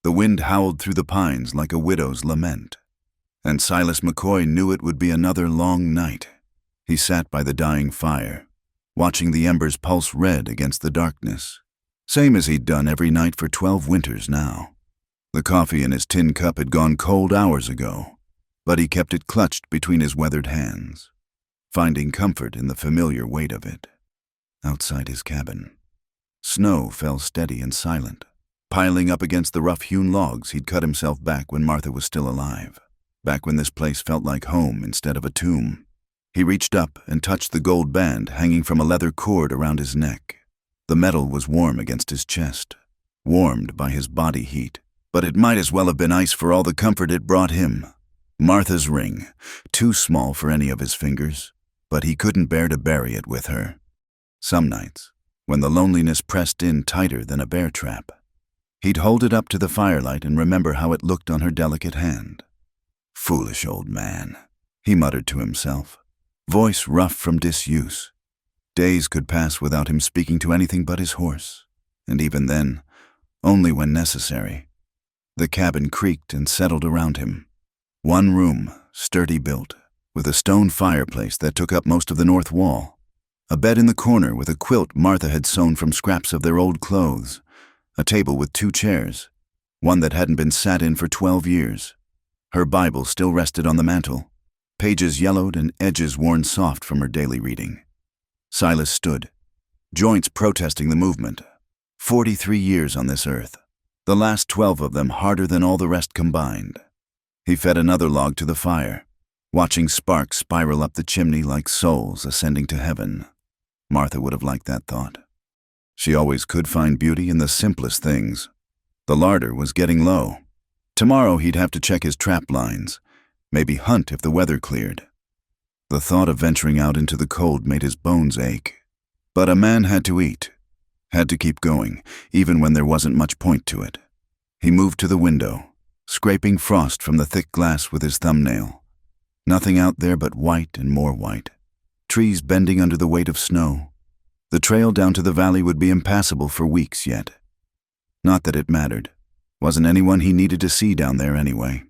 The wind howled through the pines like a widow's lament. And Silas McCoy knew it would be another long night. He sat by the dying fire, watching the embers pulse red against the darkness, same as he'd done every night for 12 winters now. The coffee in his tin cup had gone cold hours ago, but he kept it clutched between his weathered hands, finding comfort in the familiar weight of it. Outside his cabin, snow fell steady and silent, piling up against the rough-hewn logs he'd cut himself back when Martha was still alive, back when this place felt like home instead of a tomb. He reached up and touched the gold band hanging from a leather cord around his neck. The metal was warm against his chest, warmed by his body heat, but it might as well have been ice for all the comfort it brought him. Martha's ring, too small for any of his fingers, but he couldn't bear to bury it with her. Some nights, when the loneliness pressed in tighter than a bear trap, he'd hold it up to the firelight and remember how it looked on her delicate hand. Foolish old man, he muttered to himself, voice rough from disuse. Days could pass without him speaking to anything but his horse, and even then, only when necessary. The cabin creaked and settled around him. One room, sturdy built, with a stone fireplace that took up most of the north wall. A bed in the corner with a quilt Martha had sewn from scraps of their old clothes. A table with 2 chairs, one that hadn't been sat in for 12 years. Her Bible still rested on the mantel, pages yellowed and edges worn soft from her daily reading. Silas stood, joints protesting the movement. 43 years on this earth, the last 12 of them harder than all the rest combined. He fed another log to the fire, watching sparks spiral up the chimney like souls ascending to heaven. Martha would have liked that thought. She always could find beauty in the simplest things. The larder was getting low. Tomorrow he'd have to check his trap lines, maybe hunt if the weather cleared. The thought of venturing out into the cold made his bones ache. But a man had to eat, had to keep going, even when there wasn't much point to it. He moved to the window, scraping frost from the thick glass with his thumbnail. Nothing out there but white and more white. Trees bending under the weight of snow. The trail down to the valley would be impassable for weeks yet. Not that it mattered. Wasn't anyone he needed to see down there anyway.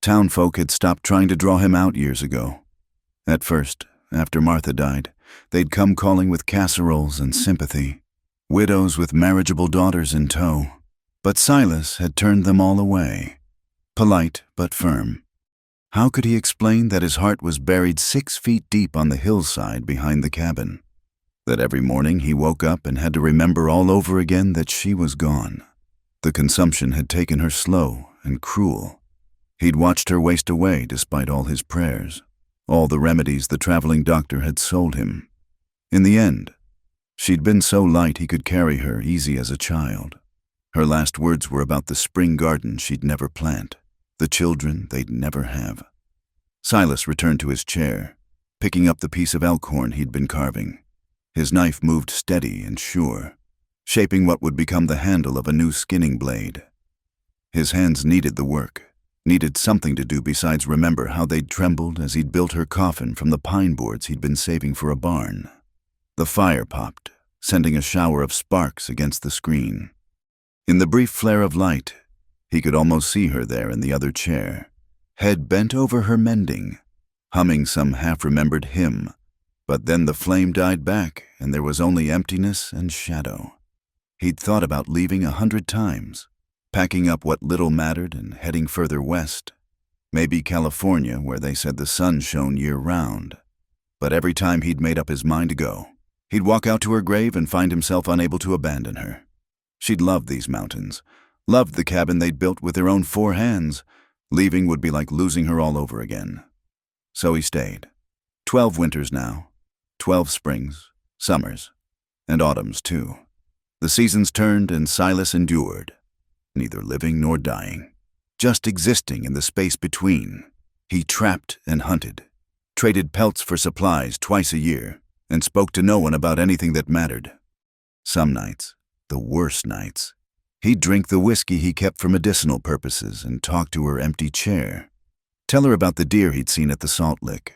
Townfolk had stopped trying to draw him out years ago. At first, after Martha died, they'd come calling with casseroles and sympathy, widows with marriageable daughters in tow. But Silas had turned them all away, polite but firm. How could he explain that his heart was buried 6 feet deep on the hillside behind the cabin? That every morning he woke up and had to remember all over again that she was gone. The consumption had taken her slow and cruel. He'd watched her waste away despite all his prayers, all the remedies the traveling doctor had sold him. In the end, she'd been so light he could carry her easy as a child. Her last words were about the spring garden she'd never plant, the children they'd never have. Silas returned to his chair, picking up the piece of elk horn he'd been carving. His knife moved steady and sure, shaping what would become the handle of a new skinning blade. His hands needed the work, needed something to do besides remember how they'd trembled as he'd built her coffin from the pine boards he'd been saving for a barn. The fire popped, sending a shower of sparks against the screen. In the brief flare of light, he could almost see her there in the other chair, head bent over her mending, humming some half-remembered hymn. But then the flame died back, and there was only emptiness and shadow. He'd thought about leaving 100 times, packing up what little mattered and heading further west. Maybe California, where they said the sun shone year-round. But every time he'd made up his mind to go, he'd walk out to her grave and find himself unable to abandon her. She'd loved these mountains, loved the cabin they'd built with their own 4 hands. Leaving would be like losing her all over again. So he stayed. 12 winters now. 12 springs, summers, and autumns too. The seasons turned and Silas endured, neither living nor dying, just existing in the space between. He trapped and hunted, traded pelts for supplies twice a year, and spoke to no one about anything that mattered. Some nights, the worst nights, he'd drink the whiskey he kept for medicinal purposes and talk to her empty chair. Tell her about the deer he'd seen at the Salt Lick,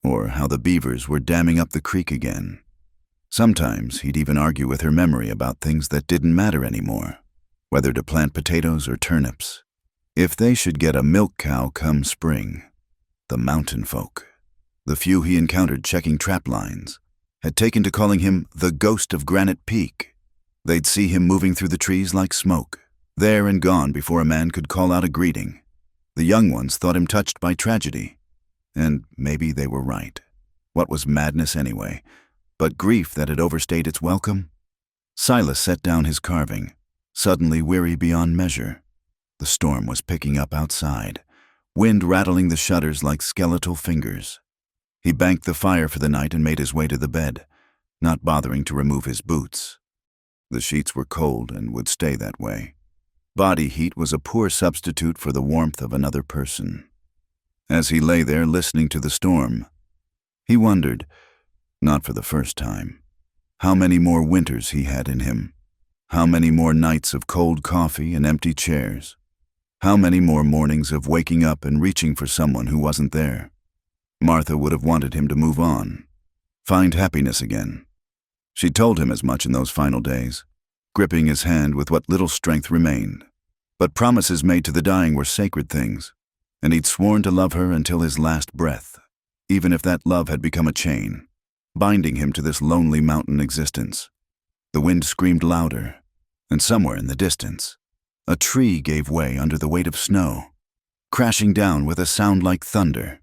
or how the beavers were damming up the creek again. Sometimes he'd even argue with her memory about things that didn't matter anymore. whether to plant potatoes or turnips. If they should get a milk cow come spring, the mountain folk, the few he encountered checking trap lines, had taken to calling him the Ghost of Granite Peak. They'd see him moving through the trees like smoke, there and gone before a man could call out a greeting. The young ones thought him touched by tragedy, and maybe they were right. What was madness anyway, but grief that had overstayed its welcome? Silas set down his carving, suddenly weary beyond measure. The storm was picking up outside, wind rattling the shutters like skeletal fingers. He banked the fire for the night and made his way to the bed, not bothering to remove his boots. The sheets were cold and would stay that way. Body heat was a poor substitute for the warmth of another person. As he lay there listening to the storm, he wondered, not for the first time, how many more winters he had in him, how many more nights of cold coffee and empty chairs, how many more mornings of waking up and reaching for someone who wasn't there. Martha would have wanted him to move on, find happiness again. She told him as much in those final days, gripping his hand with what little strength remained. But promises made to the dying were sacred things, and he'd sworn to love her until his last breath, even if that love had become a chain, binding him to this lonely mountain existence. The wind screamed louder, and somewhere in the distance, a tree gave way under the weight of snow, crashing down with a sound like thunder.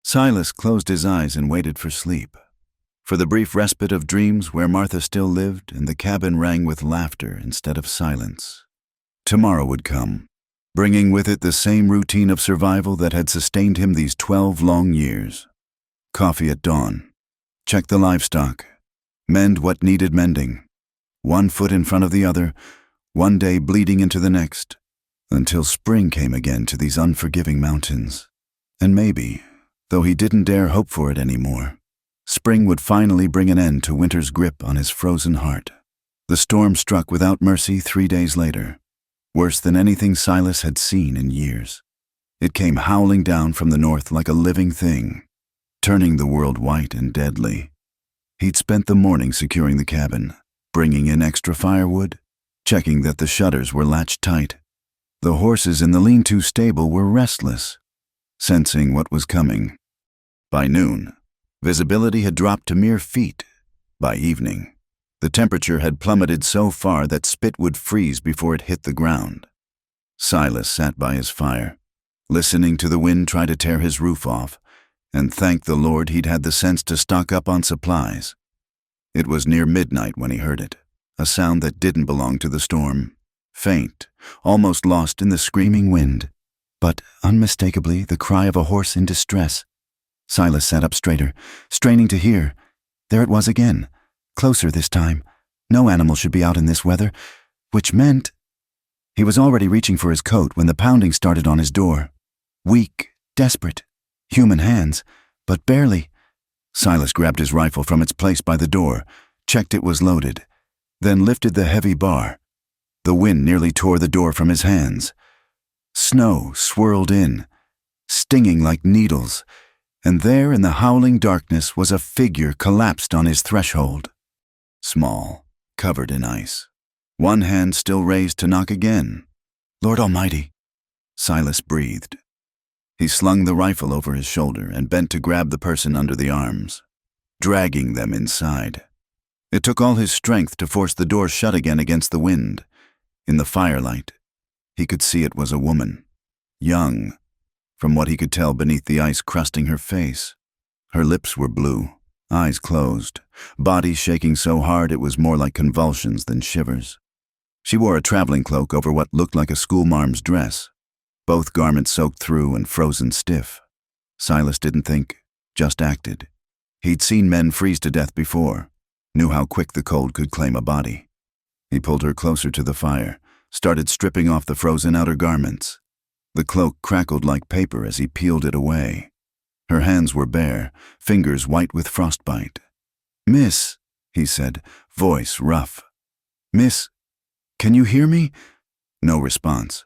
Silas closed his eyes and waited for sleep, for the brief respite of dreams where Martha still lived and the cabin rang with laughter instead of silence. Tomorrow would come, bringing with it the same routine of survival that had sustained him these 12 long years. Coffee at dawn, check the livestock, mend what needed mending, one foot in front of the other, one day bleeding into the next, until spring came again to these unforgiving mountains. And maybe, though he didn't dare hope for it anymore, spring would finally bring an end to winter's grip on his frozen heart. The storm struck without mercy 3 days later, worse than anything Silas had seen in years. It came howling down from the north like a living thing, turning the world white and deadly. He'd spent the morning securing the cabin, bringing in extra firewood, checking that the shutters were latched tight. The horses in the lean-to stable were restless, sensing what was coming. By noon, visibility had dropped to mere feet. By evening, the temperature had plummeted so far that spit would freeze before it hit the ground. Silas sat by his fire, listening to the wind try to tear his roof off, and thanked the Lord he'd had the sense to stock up on supplies. It was near midnight when he heard it, a sound that didn't belong to the storm, faint, almost lost in the screaming wind, but unmistakably the cry of a horse in distress. Silas sat up straighter, straining to hear. There it was again, closer this time. No animal should be out in this weather, which meant... He was already reaching for his coat when the pounding started on his door. Weak, desperate, human hands, but barely. Silas grabbed his rifle from its place by the door, checked it was loaded, then lifted the heavy bar. The wind nearly tore the door from his hands. Snow swirled in, stinging like needles, and there in the howling darkness was a figure collapsed on his threshold. Small, covered in ice, one hand still raised to knock again. Lord Almighty, Silas breathed. He slung the rifle over his shoulder and bent to grab the person under the arms, dragging them inside. It took all his strength to force the door shut again against the wind. In the firelight, he could see it was a woman, young, from what he could tell beneath the ice crusting her face. Her lips were blue, eyes closed, body shaking so hard it was more like convulsions than shivers. She wore a traveling cloak over what looked like a schoolmarm's dress, both garments soaked through and frozen stiff. Silas didn't think, just acted. He'd seen men freeze to death before, knew how quick the cold could claim a body. He pulled her closer to the fire, started stripping off the frozen outer garments. The cloak crackled like paper as he peeled it away. Her hands were bare, fingers white with frostbite. "Miss," he said, voice rough. "Miss, can you hear me?" No response.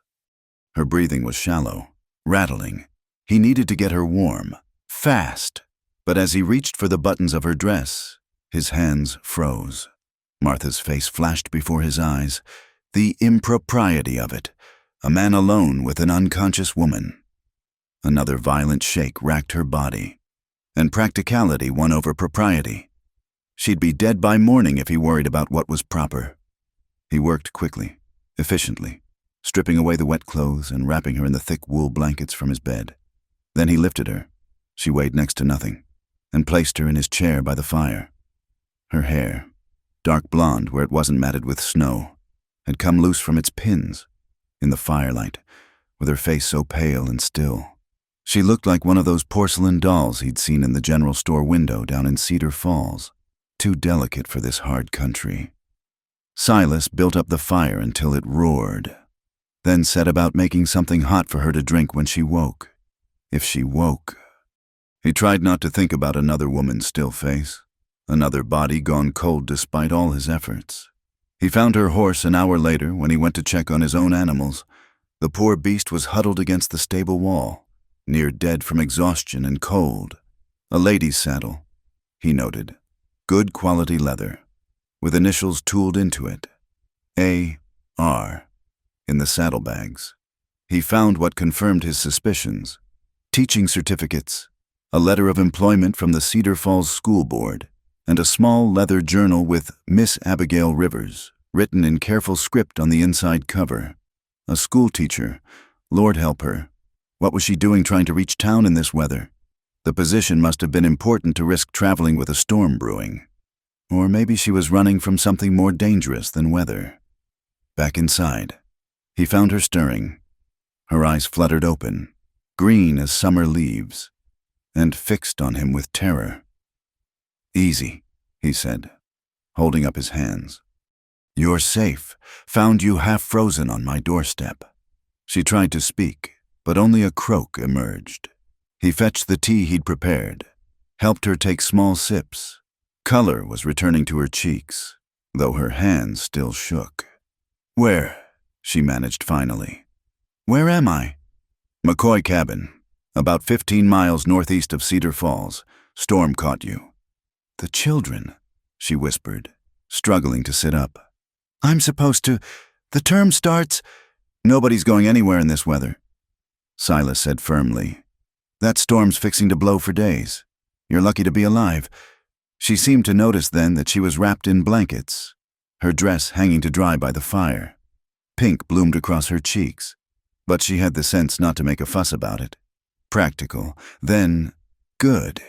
Her breathing was shallow, rattling. He needed to get her warm, fast. But as he reached for the buttons of her dress, his hands froze. Martha's face flashed before his eyes, The impropriety of it. A man alone with an unconscious woman. Another violent shake racked her body, and practicality won over propriety. She'd be dead by morning if he worried about what was proper. He worked quickly, efficiently, stripping away the wet clothes and wrapping her in the thick wool blankets from his bed. Then he lifted her. She weighed next to nothing, and placed her in his chair by the fire. Her hair, dark blonde where it wasn't matted with snow, had come loose from its pins. In the firelight, with her face so pale and still, she looked like one of those porcelain dolls he'd seen in the general store window down in Cedar Falls, too delicate for this hard country. Silas built up the fire until it roared, then set about making something hot for her to drink when she woke. If she woke. He tried not to think about another woman's still face, another body gone cold despite all his efforts. He found her horse an hour later when he went to check on his own animals. The poor beast was huddled against the stable wall, near dead from exhaustion and cold. A lady's saddle, he noted. Good quality leather, with initials tooled into it. A.R. in the saddlebags. He found what confirmed his suspicions. Teaching certificates, a letter of employment from the Cedar Falls School Board, and a small leather journal with Miss Abigail Rivers, written in careful script on the inside cover. A school teacher, Lord help her. What was she doing trying to reach town in this weather? The position must have been important to risk traveling with a storm brewing. Or maybe she was running from something more dangerous than weather. Back inside, he found her stirring. Her eyes fluttered open, green as summer leaves, and fixed on him with terror. "Easy," he said, holding up his hands. "You're safe. Found you half frozen on my doorstep." She tried to speak, but only a croak emerged. He fetched the tea he'd prepared, helped her take small sips. Color was returning to her cheeks, though her hands still shook. "Where?" she managed finally. "Where am I?" "McCoy Cabin, about 15 miles northeast of Cedar Falls. Storm caught you." "The children," she whispered, struggling to sit up. "I'm supposed to... The term starts..." "Nobody's going anywhere in this weather," Silas said firmly. "That storm's fixing to blow for days. You're lucky to be alive." She seemed to notice then that she was wrapped in blankets, her dress hanging to dry by the fire. Pink bloomed across her cheeks, but she had the sense not to make a fuss about it. Practical, then good.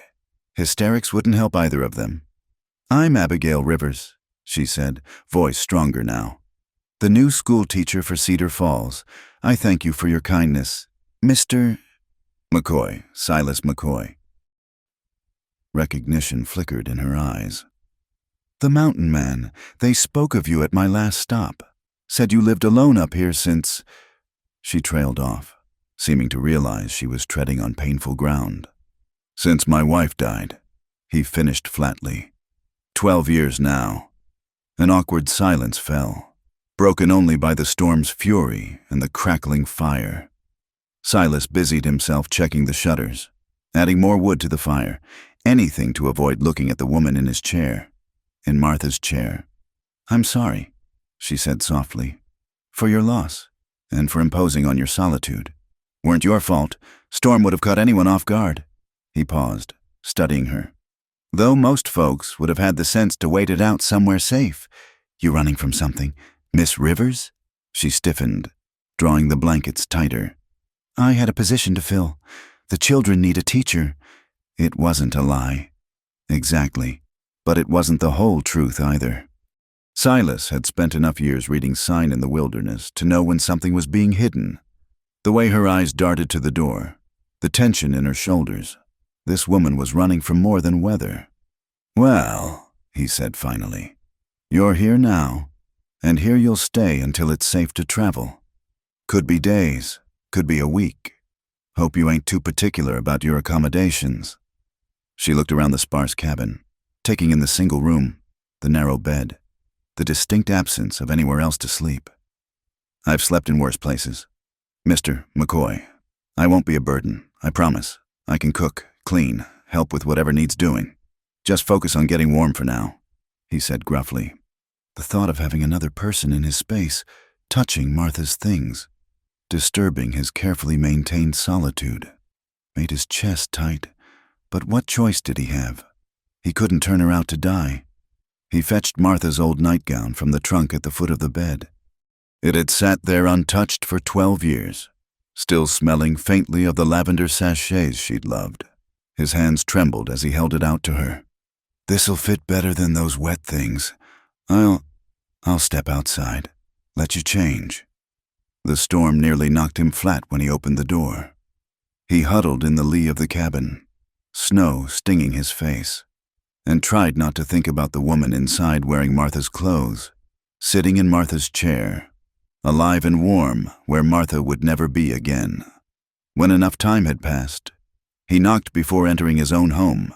Hysterics wouldn't help either of them. "I'm Abigail Rivers," she said, voice stronger now. "The new school teacher for Cedar Falls. I thank you for your kindness. Mr. McCoy, Silas McCoy." Recognition flickered in her eyes. "The mountain man. They spoke of you at my last stop. Said you lived alone up here since..." She trailed off, seeming to realize she was treading on painful ground. "Since my wife died," he finished flatly. 12 years now." An awkward silence fell, broken only by the storm's fury and the crackling fire. Silas busied himself checking the shutters, adding more wood to the fire, anything to avoid looking at the woman in his chair, in Martha's chair. "I'm sorry," she said softly, "for your loss, and for imposing on your solitude. Weren't your fault. Storm would have caught anyone off guard." He paused, studying her. "Though most folks would have had the sense to wait it out somewhere safe. You running from something, Miss Rivers?" She stiffened, drawing the blankets tighter. "I had a position to fill. The children need a teacher." It wasn't a lie. Exactly. But it wasn't the whole truth either. Silas had spent enough years reading Sign in the Wilderness to know when something was being hidden. The way her eyes darted to the door, the tension in her shoulders. This woman was running from more than weather. "Well," he said finally, "you're here now, and here you'll stay until it's safe to travel. Could be days, could be a week. Hope you ain't too particular about your accommodations." She looked around the sparse cabin, taking in the single room, the narrow bed, the distinct absence of anywhere else to sleep. "I've slept in worse places. Mr. McCoy, I won't be a burden, I promise. I can cook, clean, help with whatever needs doing. Just focus on getting warm for now," he said gruffly. The thought of having another person in his space, touching Martha's things, disturbing his carefully maintained solitude, made his chest tight. But what choice did he have? He couldn't turn her out to die. He fetched Martha's old nightgown from the trunk at the foot of the bed. It had sat there untouched for 12 years, still smelling faintly of the lavender sachets she'd loved. His hands trembled as he held it out to her. "This'll fit better than those wet things. I'll step outside. Let you change." The storm nearly knocked him flat when he opened the door. He huddled in the lee of the cabin, snow stinging his face, and tried not to think about the woman inside wearing Martha's clothes, sitting in Martha's chair, alive and warm where Martha would never be again. When enough time had passed, he knocked before entering his own home.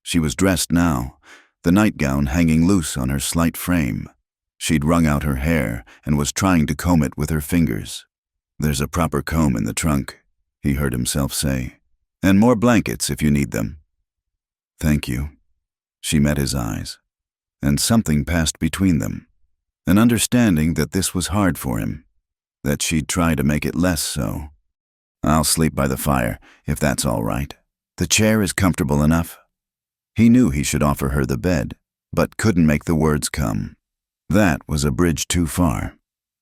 She was dressed now, the nightgown hanging loose on her slight frame. She'd wrung out her hair and was trying to comb it with her fingers. "There's a proper comb in the trunk," he heard himself say, "and more blankets if you need them." "Thank you." She met his eyes, and something passed between them, an understanding that this was hard for him, that she'd try to make it less so. "I'll sleep by the fire, if that's all right. The chair is comfortable enough." He knew he should offer her the bed, but couldn't make the words come. That was a bridge too far.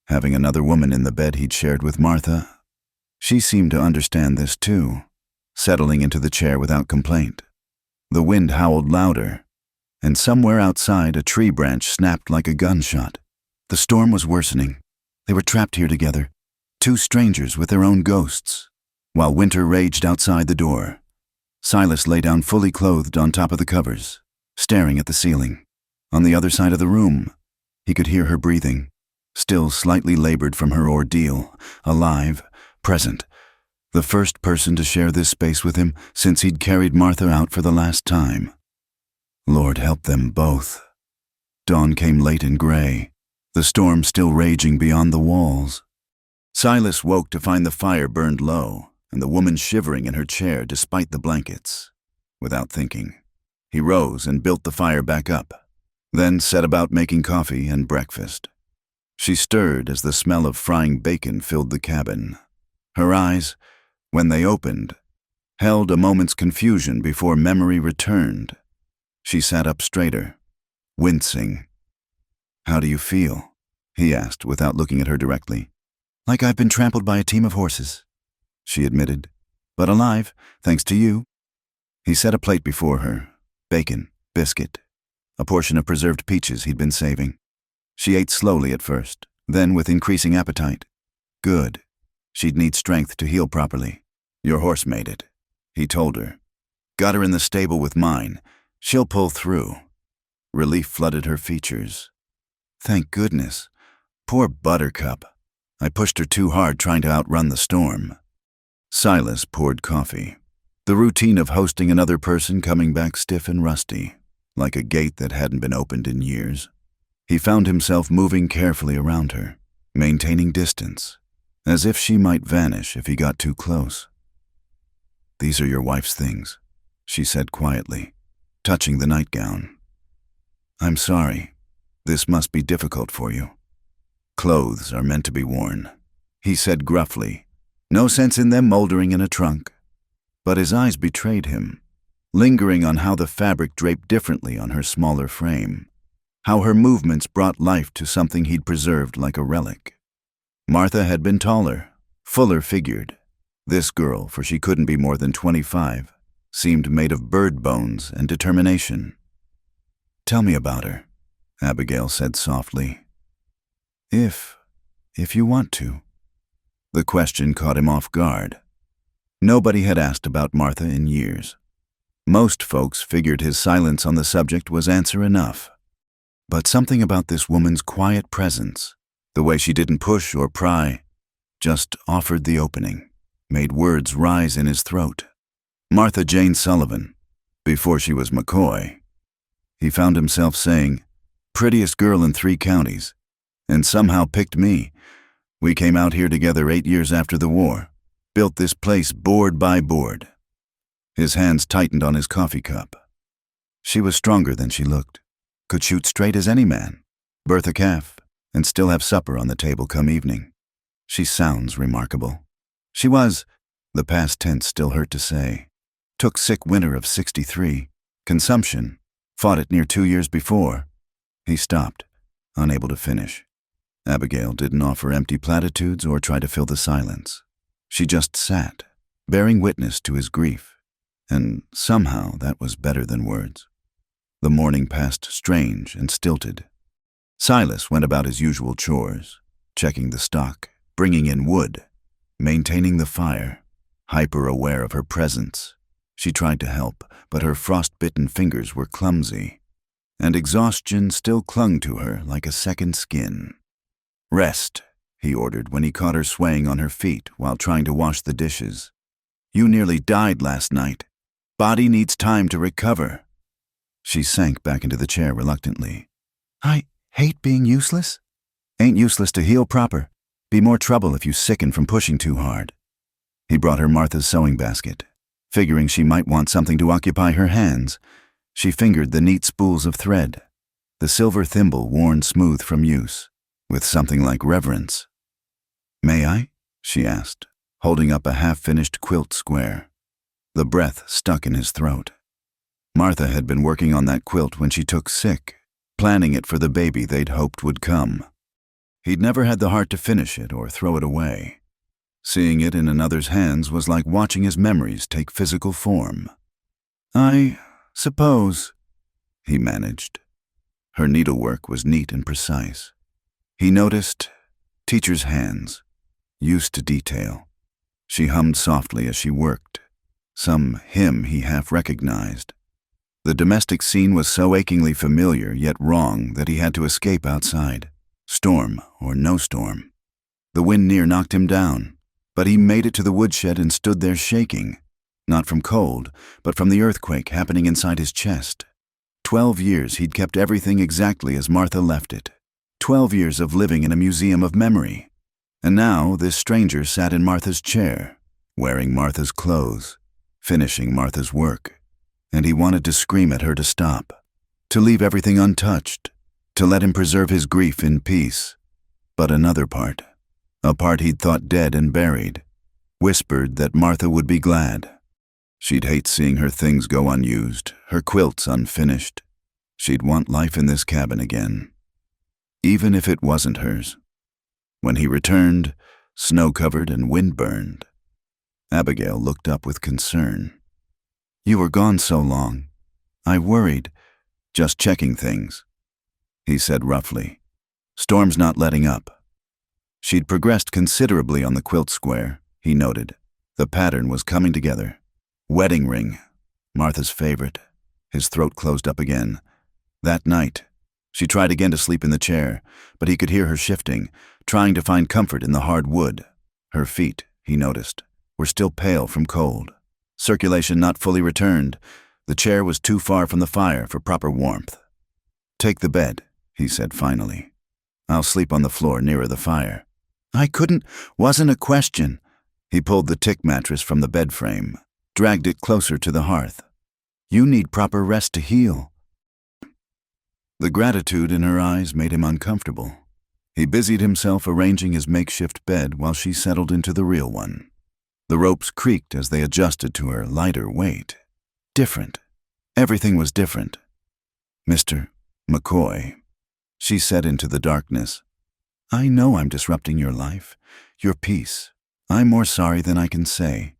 Having another woman in the bed he'd shared with Martha. She seemed to understand this too, settling into the chair without complaint. The wind howled louder, and somewhere outside a tree branch snapped like a gunshot. The storm was worsening. They were trapped here together, two strangers with their own ghosts, while winter raged outside the door. Silas lay down fully clothed on top of the covers, staring at the ceiling. On the other side of the room, he could hear her breathing, still slightly labored from her ordeal, alive, present, the first person to share this space with him since he'd carried Martha out for the last time. Lord help them both. Dawn came late and gray, the storm still raging beyond the walls. Silas woke to find the fire burned low and the woman shivering in her chair despite the blankets. Without thinking, he rose and built the fire back up, then set about making coffee and breakfast. She stirred as the smell of frying bacon filled the cabin. Her eyes, when they opened, held a moment's confusion before memory returned. She sat up straighter, wincing. "How do you feel?" he asked without looking at her directly. "Like I've been trampled by a team of horses," she admitted, "but alive, thanks to you." He set a plate before her, bacon, biscuit, a portion of preserved peaches he'd been saving. She ate slowly at first, then with increasing appetite. Good. She'd need strength to heal properly. "Your horse made it," he told her. "Got her in the stable with mine. She'll pull through." Relief flooded her features. "Thank goodness. Poor Buttercup. I pushed her too hard trying to outrun the storm." Silas poured coffee. The routine of hosting another person coming back stiff and rusty, like a gate that hadn't been opened in years. He found himself moving carefully around her, maintaining distance, as if she might vanish if he got too close. "These are your wife's things," she said quietly, touching the nightgown. "I'm sorry. This must be difficult for you. Clothes are meant to be worn," he said gruffly. No sense in them moldering in a trunk. But his eyes betrayed him, lingering on how the fabric draped differently on her smaller frame, how her movements brought life to something he'd preserved like a relic. Martha had been taller, fuller figured. This girl, for she couldn't be more than 25, seemed made of bird bones and determination. "Tell me about her," Abigail said softly. If you want to." The question caught him off guard. Nobody had asked about Martha in years. Most folks figured his silence on the subject was answer enough. But something about this woman's quiet presence, the way she didn't push or pry, just offered the opening, made words rise in his throat. Martha Jane Sullivan, before she was McCoy. He found himself saying, "Prettiest girl in 3 counties, and somehow picked me. We came out here together 8 years after the war, built this place board by board." His hands tightened on his coffee cup. She was stronger than she looked, could shoot straight as any man, birth a calf, and still have supper on the table come evening. She sounds remarkable. She was, the past tense still hurt to say. Took sick winter of 63. Consumption. Fought it near 2 years before. He stopped, unable to finish. Abigail didn't offer empty platitudes or try to fill the silence. She just sat, bearing witness to his grief, and somehow that was better than words. The morning passed strange and stilted. Silas went about his usual chores, checking the stock, bringing in wood, maintaining the fire, hyper-aware of her presence. She tried to help, but her frost-bitten fingers were clumsy, and exhaustion still clung to her like a second skin. "Rest," he ordered when he caught her swaying on her feet while trying to wash the dishes. "You nearly died last night. Body needs time to recover." She sank back into the chair reluctantly. "I hate being useless. Ain't useless to heal proper. Be more trouble if you sicken from pushing too hard." He brought her Martha's sewing basket. Figuring she might want something to occupy her hands, she fingered the neat spools of thread, the silver thimble worn smooth from use, with something like reverence. "May I?" she asked, holding up a half-finished quilt square. The breath stuck in his throat. Martha had been working on that quilt when she took sick, planning it for the baby they'd hoped would come. He'd never had the heart to finish it or throw it away. Seeing it in another's hands was like watching his memories take physical form. "I suppose," he managed. Her needlework was neat and precise. He noticed teacher's hands, used to detail. She hummed softly as she worked, some hymn he half recognized. The domestic scene was so achingly familiar yet wrong that he had to escape outside, storm or no storm. The wind near knocked him down, but he made it to the woodshed and stood there shaking, not from cold, but from the earthquake happening inside his chest. 12 years he'd kept everything exactly as Martha left it. 12 years of living in a museum of memory. And now this stranger sat in Martha's chair, wearing Martha's clothes, finishing Martha's work. And he wanted to scream at her to stop, to leave everything untouched, to let him preserve his grief in peace. But another part, a part he'd thought dead and buried, whispered that Martha would be glad. She'd hate seeing her things go unused, her quilts unfinished. She'd want life in this cabin again, even if it wasn't hers. When he returned, snow-covered and wind-burned, Abigail looked up with concern. "You were gone so long. I worried. Just checking things," he said roughly. "Storm's not letting up." She'd progressed considerably on the quilt square, he noted. The pattern was coming together. Wedding ring, Martha's favorite. His throat closed up again. That night, she tried again to sleep in the chair, but he could hear her shifting, trying to find comfort in the hard wood. Her feet, he noticed, were still pale from cold. Circulation not fully returned. The chair was too far from the fire for proper warmth. "Take the bed," he said finally. "I'll sleep on the floor nearer the fire." "I couldn't, wasn't a question." He pulled the tick mattress from the bed frame, dragged it closer to the hearth. "You need proper rest to heal." The gratitude in her eyes made him uncomfortable. He busied himself arranging his makeshift bed while she settled into the real one. The ropes creaked as they adjusted to her lighter weight. Different. Everything was different. "Mr. McCoy," she said into the darkness, "I know I'm disrupting your life, your peace. I'm more sorry than I can say."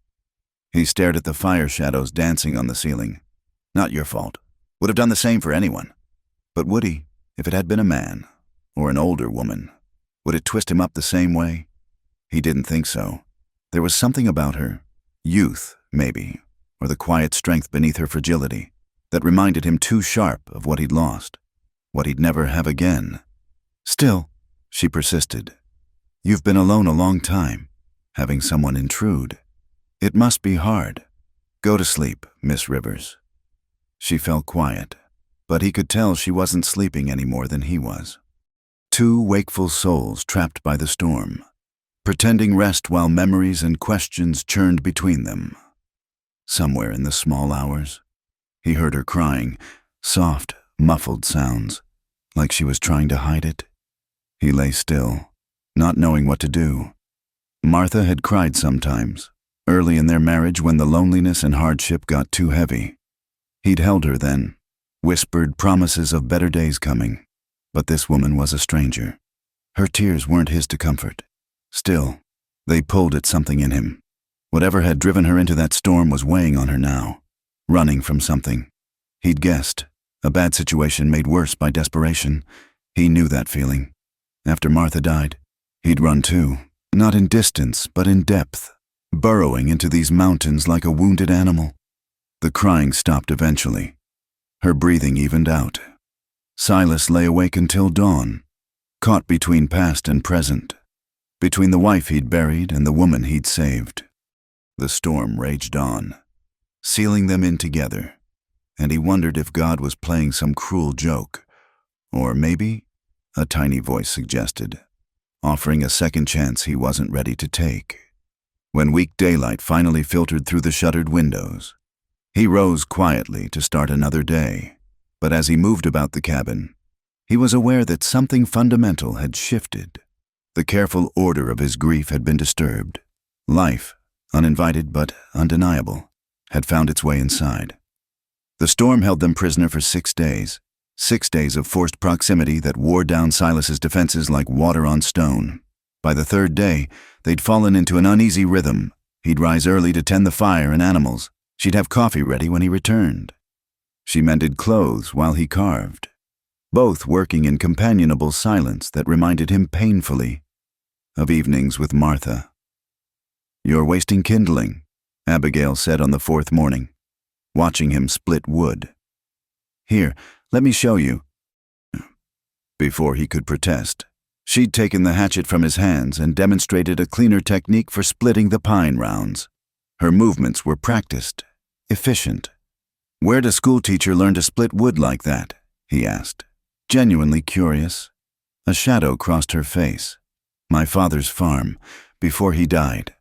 He stared at the fire shadows dancing on the ceiling. "Not your fault. Would have done the same for anyone. But would he, if it had been a man, or an older woman? Would it twist him up the same way? He didn't think so. There was something about her, youth, maybe, or the quiet strength beneath her fragility, that reminded him too sharp of what he'd lost, what he'd never have again. "Still," she persisted, "you've been alone a long time, having someone intrude. It must be hard. Go to sleep, Miss Rivers." She fell quiet, but he could tell she wasn't sleeping any more than he was. Two wakeful souls trapped by the storm, pretending rest while memories and questions churned between them. Somewhere in the small hours, he heard her crying, soft, muffled sounds, like she was trying to hide it. He lay still, not knowing what to do. Martha had cried sometimes, early in their marriage when the loneliness and hardship got too heavy. He'd held her then, whispered promises of better days coming, but this woman was a stranger. Her tears weren't his to comfort. Still, they pulled at something in him. Whatever had driven her into that storm was weighing on her now, running from something. He'd guessed, a bad situation made worse by desperation. He knew that feeling. After Martha died, he'd run too, not in distance, but in depth, burrowing into these mountains like a wounded animal. The crying stopped eventually. Her breathing evened out. Silas lay awake until dawn, caught between past and present, between the wife he'd buried and the woman he'd saved. The storm raged on, sealing them in together, and he wondered if God was playing some cruel joke, or maybe, a tiny voice suggested, offering a second chance he wasn't ready to take. When weak daylight finally filtered through the shuttered windows, he rose quietly to start another day, but as he moved about the cabin, he was aware that something fundamental had shifted. The careful order of his grief had been disturbed. Life, uninvited but undeniable, had found its way inside. The storm held them prisoner for 6 days, 6 days of forced proximity that wore down Silas's defenses like water on stone. By the 3rd day, they'd fallen into an uneasy rhythm. He'd rise early to tend the fire and animals. She'd have coffee ready when he returned. She mended clothes while he carved, both working in companionable silence that reminded him painfully of evenings with Martha. "You're wasting kindling," Abigail said on the 4th morning, watching him split wood. "Here, let me show you." Before he could protest, she'd taken the hatchet from his hands and demonstrated a cleaner technique for splitting the pine rounds. Her movements were practiced, efficient. "Where'd a schoolteacher learn to split wood like that?" he asked, genuinely curious. A shadow crossed her face. "My father's farm, before he died."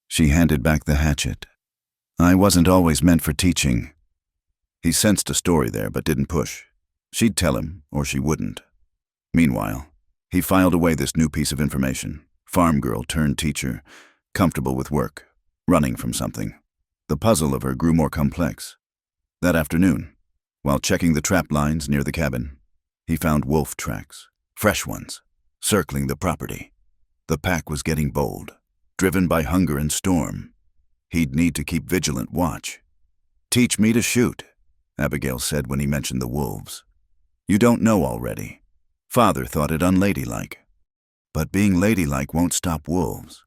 She handed back the hatchet. "I wasn't always meant for teaching." He sensed a story there but didn't push. She'd tell him, or she wouldn't. Meanwhile, he filed away this new piece of information. Farm girl turned teacher, comfortable with work, running from something. The puzzle of her grew more complex. That afternoon, while checking the trap lines near the cabin, he found wolf tracks, fresh ones, circling the property. The pack was getting bold, driven by hunger and storm. He'd need to keep vigilant watch. "Teach me to shoot," Abigail said when he mentioned the wolves. "You don't know already. Father thought it unladylike. But being ladylike won't stop wolves."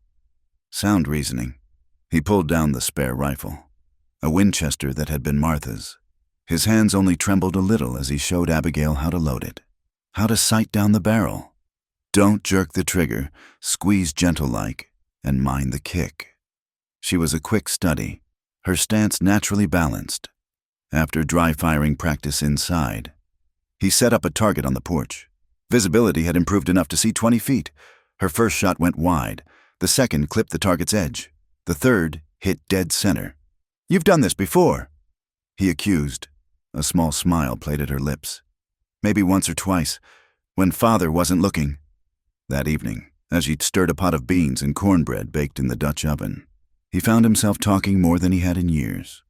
Sound reasoning. He pulled down the spare rifle, a Winchester that had been Martha's. His hands only trembled a little as he showed Abigail how to load it, how to sight down the barrel. Don't jerk the trigger, squeeze gentle-like, and mind the kick. She was a quick study, her stance naturally balanced. After dry-firing practice inside, he set up a target on the porch. Visibility had improved enough to see 20 feet. Her first shot went wide. The second clipped the target's edge. The third hit dead center. "You've done this before," he accused. A small smile played at her lips. "Maybe once or twice, when Father wasn't looking." That evening, as she'd stirred a pot of beans and cornbread baked in the Dutch oven, he found himself talking more than he had in years.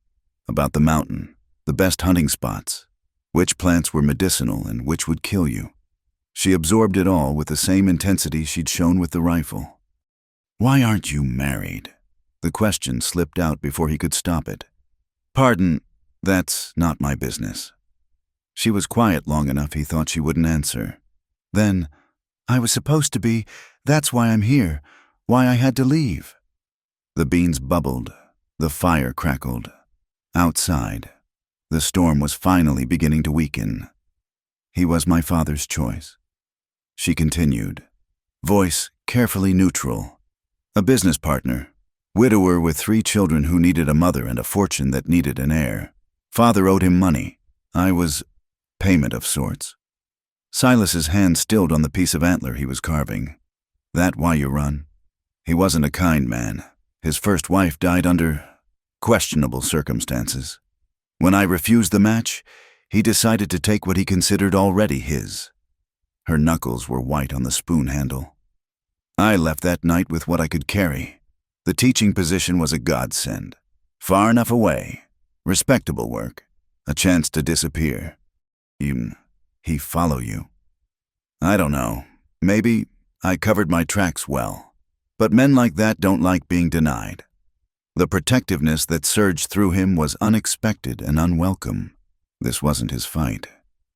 About the mountain, the best hunting spots, which plants were medicinal and which would kill you. She absorbed it all with the same intensity she'd shown with the rifle. "Why aren't you married?" The question slipped out before he could stop it. "Pardon, that's not my business." She was quiet long enough he thought she wouldn't answer. Then, "I was supposed to be. That's why I'm here. Why I had to leave." The beans bubbled. The fire crackled. Outside, the storm was finally beginning to weaken. "He was my father's choice," she continued, voice carefully neutral. "A business partner, widower with 3 children who needed a mother and a fortune that needed an heir. Father owed him money. I was payment of sorts." Silas's hand stilled on the piece of antler he was carving. "That why you run?" He wasn't a kind man. His first wife died under questionable circumstances. When I refused the match, he decided to take what he considered already his. Her knuckles were white on the spoon handle. I left that night with what I could carry. The teaching position was a godsend. Far enough away, respectable work, a chance to disappear. He follow you? I don't know. Maybe I covered my tracks well. But men like that don't like being denied. The protectiveness that surged through him was unexpected and unwelcome. This wasn't his fight.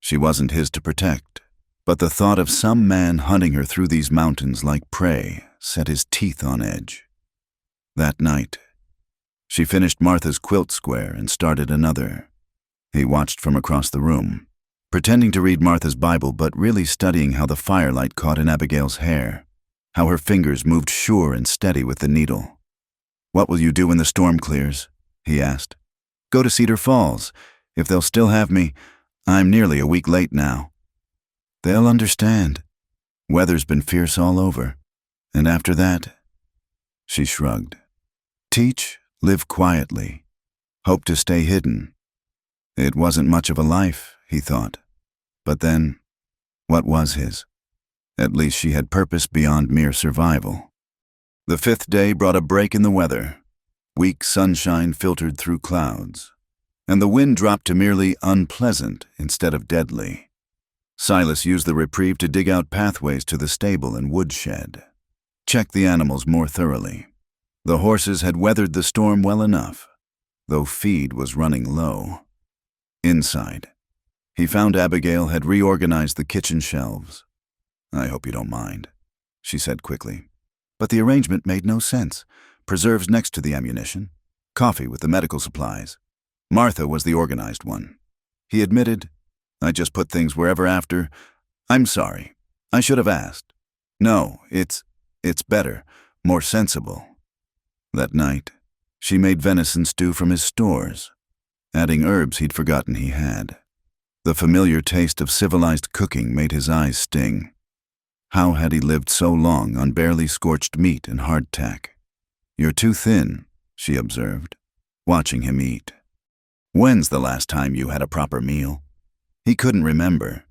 She wasn't his to protect. But the thought of some man hunting her through these mountains like prey set his teeth on edge. That night, she finished Martha's quilt square and started another. He watched from across the room, pretending to read Martha's Bible but really studying how the firelight caught in Abigail's hair, how her fingers moved sure and steady with the needle. "What will you do when the storm clears?" he asked. "Go to Cedar Falls. If they'll still have me, I'm nearly a week late now." "They'll understand. Weather's been fierce all over. And after that," she shrugged. "Teach, live quietly, hope to stay hidden." It wasn't much of a life, he thought. But then, what was his? At least she had purpose beyond mere survival. The fifth day brought a break in the weather. Weak sunshine filtered through clouds, and the wind dropped to merely unpleasant instead of deadly. Silas used the reprieve to dig out pathways to the stable and woodshed, check the animals more thoroughly. The horses had weathered the storm well enough, though feed was running low. Inside, he found Abigail had reorganized the kitchen shelves. "I hope you don't mind," she said quickly. But the arrangement made no sense. Preserves next to the ammunition, coffee with the medical supplies. Martha was the organized one. He admitted, "I just put things wherever after. I'm sorry. I should have asked. No, it's better, more sensible." That night, she made venison stew from his stores, adding herbs he'd forgotten he had. The familiar taste of civilized cooking made his eyes sting. How had he lived so long on barely scorched meat and hardtack? "You're too thin," she observed, watching him eat. "When's the last time you had a proper meal?" He couldn't remember.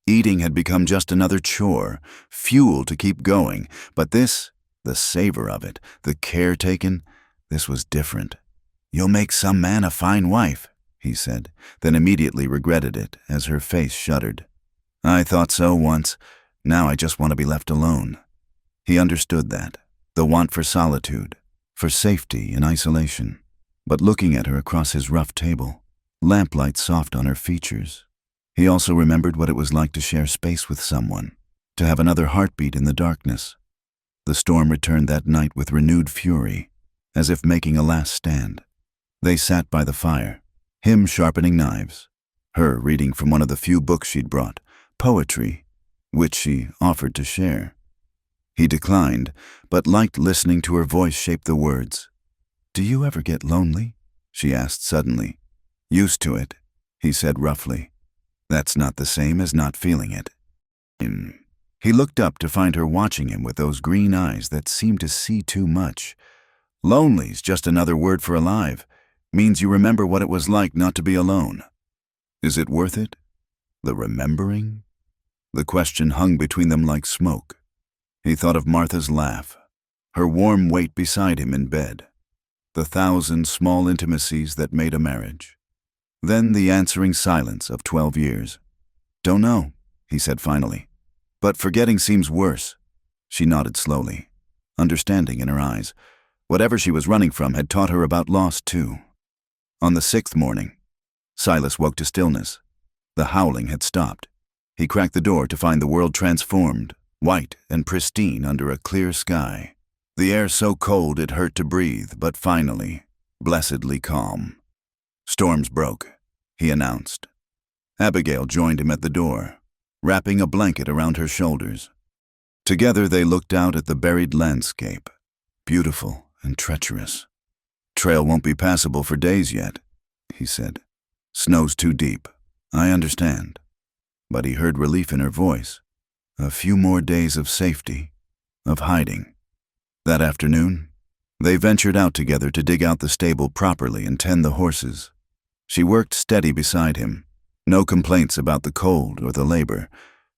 Eating had become just another chore, fuel to keep going, but this, the savor of it, the care taken, this was different. "You'll make some man a fine wife," he said, then immediately regretted it as her face shuddered. "I thought so once. Now I just want to be left alone." He understood that, the want for solitude, for safety in isolation. But looking at her across his rough table, lamplight soft on her features, he also remembered what it was like to share space with someone, to have another heartbeat in the darkness. The storm returned that night with renewed fury, as if making a last stand. They sat by the fire, him sharpening knives, her reading from one of the few books she'd brought, poetry, which she offered to share. He declined, but liked listening to her voice shape the words. "Do you ever get lonely?" she asked suddenly. "Used to it," he said roughly. "That's not the same as not feeling it." He looked up to find her watching him with those green eyes that seemed to see too much. "Lonely's just another word for alive. Means you remember what it was like not to be alone." "Is it worth it? The remembering?" The question hung between them like smoke. He thought of Martha's laugh, her warm weight beside him in bed, the 1,000 small intimacies that made a marriage. Then the answering silence of 12 years. "Don't know," he said finally. "But forgetting seems worse." She nodded slowly, understanding in her eyes. Whatever she was running from had taught her about loss too. On the 6th morning, Silas woke to stillness. The howling had stopped. He cracked the door to find the world transformed, white and pristine under a clear sky. The air so cold it hurt to breathe, but finally, blessedly calm. "Storms broke," he announced. Abigail joined him at the door, wrapping a blanket around her shoulders. Together they looked out at the buried landscape, beautiful and treacherous. "Trail won't be passable for days yet," he said. "Snow's too deep. I understand." But he heard relief in her voice. A few more days of safety, of hiding. That afternoon, they ventured out together to dig out the stable properly and tend the horses. She worked steady beside him. No complaints about the cold or the labor.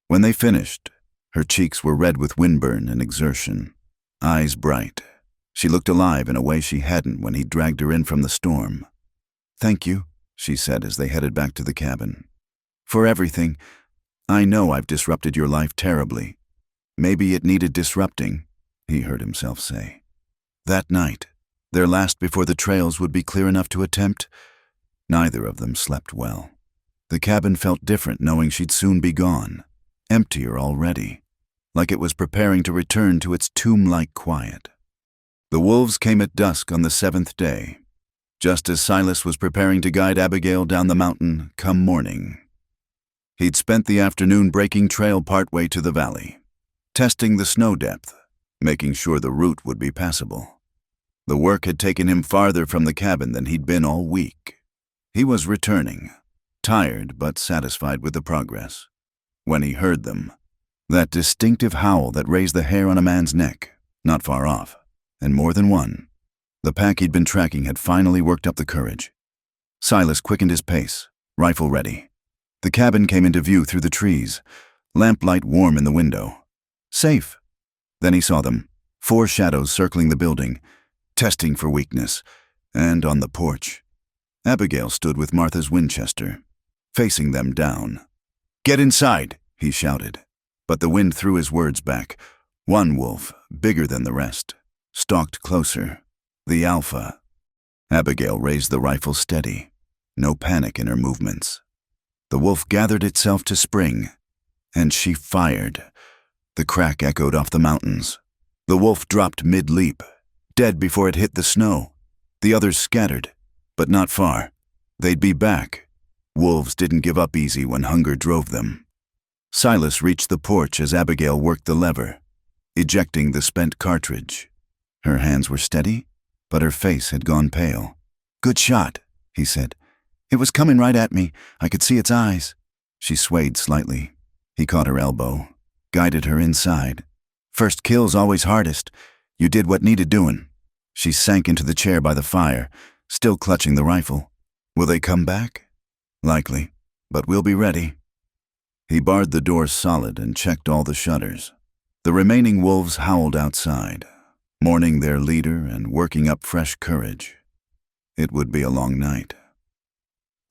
When they finished, her cheeks were red with windburn and exertion, eyes bright. She looked alive in a way she hadn't when he dragged her in from the storm. "Thank you," she said as they headed back to the cabin. "For everything. I know I've disrupted your life terribly. Maybe it needed disrupting," he heard himself say. That night, their last before the trails would be clear enough to attempt, neither of them slept well. The cabin felt different knowing she'd soon be gone, emptier already, like it was preparing to return to its tomb-like quiet. The wolves came at dusk on the 7th day, just as Silas was preparing to guide Abigail down the mountain come morning. He'd spent the afternoon breaking trail partway to the valley, testing the snow depth, making sure the route would be passable. The work had taken him farther from the cabin than he'd been all week. He was returning, tired but satisfied with the progress, when he heard them, that distinctive howl that raised the hair on a man's neck, not far off, and more than one. The pack he'd been tracking had finally worked up the courage. Silas quickened his pace, rifle ready. The cabin came into view through the trees, lamplight warm in the window. Safe. Then he saw them, 4 shadows circling the building, testing for weakness, and on the porch. Abigail stood with Martha's Winchester, facing them down. "Get inside," he shouted, but the wind threw his words back. One wolf, bigger than the rest, stalked closer. The alpha. Abigail raised the rifle steady, no panic in her movements. The wolf gathered itself to spring, and she fired. The crack echoed off the mountains. The wolf dropped mid-leap, dead before it hit the snow. The others scattered, but not far. They'd be back. Wolves didn't give up easy when hunger drove them. Silas reached the porch as Abigail worked the lever, ejecting the spent cartridge. Her hands were steady, but her face had gone pale. "Good shot," he said. "It was coming right at me. I could see its eyes." She swayed slightly. He caught her elbow, guided her inside. "First kill's always hardest. You did what needed doing." She sank into the chair by the fire, still clutching the rifle. "Will they come back?" "Likely, but we'll be ready." He barred the door solid and checked all the shutters. The remaining wolves howled outside, mourning their leader and working up fresh courage. It would be a long night.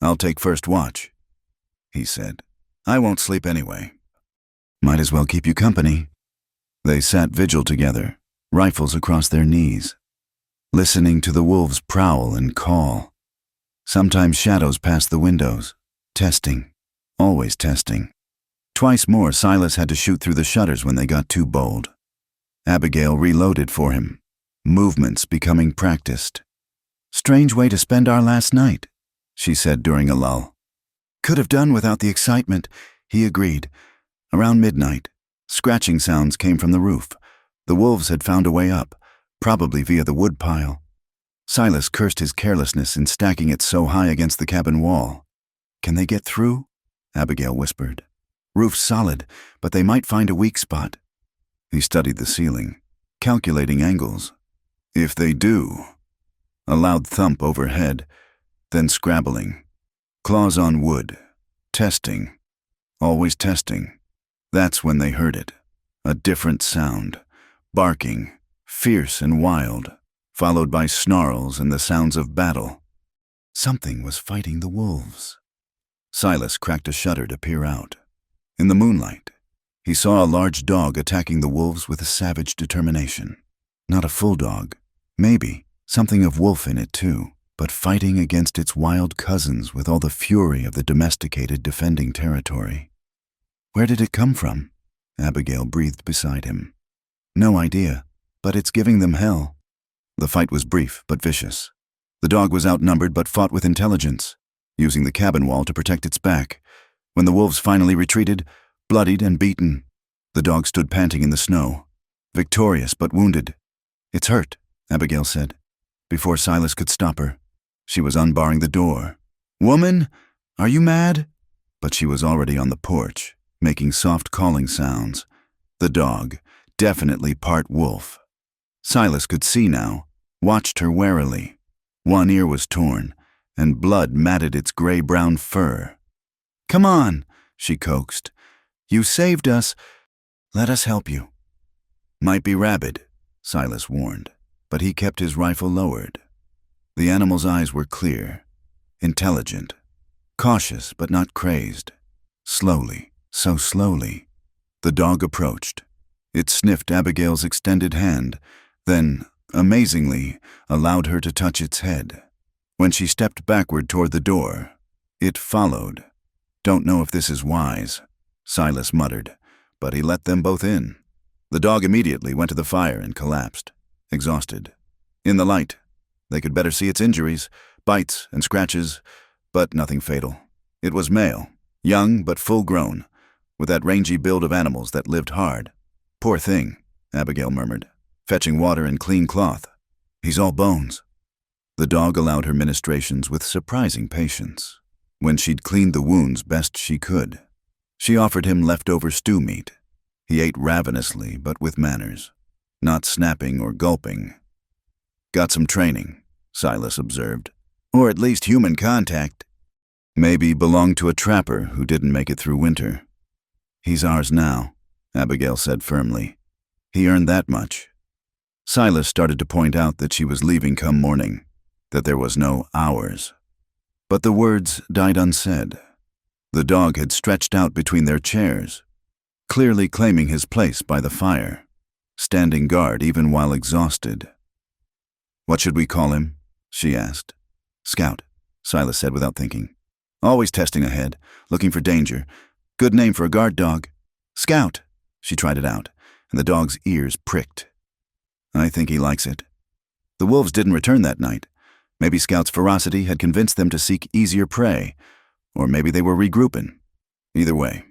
"I'll take first watch," he said. "I won't sleep anyway." "Might as well keep you company." They sat vigil together, rifles across their knees, listening to the wolves prowl and call. Sometimes shadows passed the windows, testing, always testing. Twice more Silas had to shoot through the shutters when they got too bold. Abigail reloaded for him, movements becoming practiced. "Strange way to spend our last night," she said during a lull. "Could have done without the excitement," he agreed. Around midnight, scratching sounds came from the roof. The wolves had found a way up, probably via the woodpile. Silas cursed his carelessness in stacking it so high against the cabin wall. "Can they get through?" Abigail whispered. "Roof's solid, but they might find a weak spot." He studied the ceiling, calculating angles. "If they do..." A loud thump overhead, then scrabbling. Claws on wood. Testing. Always testing. That's when they heard it. A different sound. Barking, fierce and wild, followed by snarls and the sounds of battle. Something was fighting the wolves. Silas cracked a shutter to peer out. In the moonlight, he saw a large dog attacking the wolves with a savage determination. Not a full dog. Maybe something of wolf in it too, but fighting against its wild cousins with all the fury of the domesticated defending territory. "Where did it come from?" Abigail breathed beside him. "No idea, but it's giving them hell." The fight was brief but vicious. The dog was outnumbered but fought with intelligence, using the cabin wall to protect its back. When the wolves finally retreated, bloodied and beaten, the dog stood panting in the snow, victorious but wounded. "It's hurt," Abigail said. Before Silas could stop her, she was unbarring the door. "Woman, are you mad?" But she was already on the porch, making soft calling sounds. The dog, definitely part wolf. Silas could see now, watched her warily. One ear was torn, and blood matted its gray-brown fur. "Come on," she coaxed. You saved us. Let us help you. Might be rabid, Silas warned, but he kept his rifle lowered. The animal's eyes were clear, intelligent, cautious but not crazed. Slowly, so slowly, the dog approached. It sniffed Abigail's extended hand, then, amazingly, allowed her to touch its head. When she stepped backward toward the door, it followed. Don't know if this is wise, Silas muttered, but he let them both in. The dog immediately went to the fire and collapsed, exhausted. In the light, they could better see its injuries, bites and scratches, but nothing fatal. It was male, young but full-grown, with that rangy build of animals that lived hard. Poor thing, Abigail murmured, fetching water and clean cloth. He's all bones. The dog allowed her ministrations with surprising patience. When she'd cleaned the wounds best she could, she offered him leftover stew meat. He ate ravenously, but with manners, not snapping or gulping. Got some training, Silas observed, or at least human contact. Maybe belonged to a trapper who didn't make it through winter. He's ours now, Abigail said firmly. He earned that much. Silas started to point out that she was leaving come morning, that there was no ours. But the words died unsaid. The dog had stretched out between their chairs, clearly claiming his place by the fire, standing guard even while exhausted. What should we call him? She asked. Scout, Silas said without thinking. Always testing ahead, looking for danger. Good name for a guard dog. Scout, she tried it out, and the dog's ears pricked. I think he likes it. The wolves didn't return that night. Maybe Scout's ferocity had convinced them to seek easier prey, or maybe they were regrouping. Either way,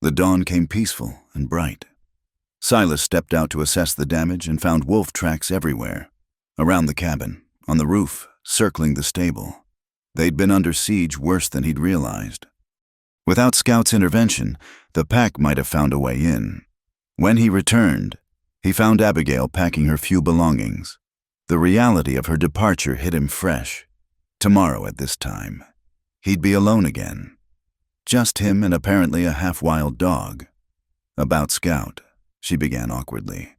the dawn came peaceful and bright. Silas stepped out to assess the damage and found wolf tracks everywhere. Around the cabin, on the roof, circling the stable. They'd been under siege worse than he'd realized. Without Scout's intervention, the pack might have found a way in. When he returned, he found Abigail packing her few belongings. The reality of her departure hit him fresh. Tomorrow at this time, he'd be alone again. Just him and apparently a half-wild dog. About Scout, she began awkwardly.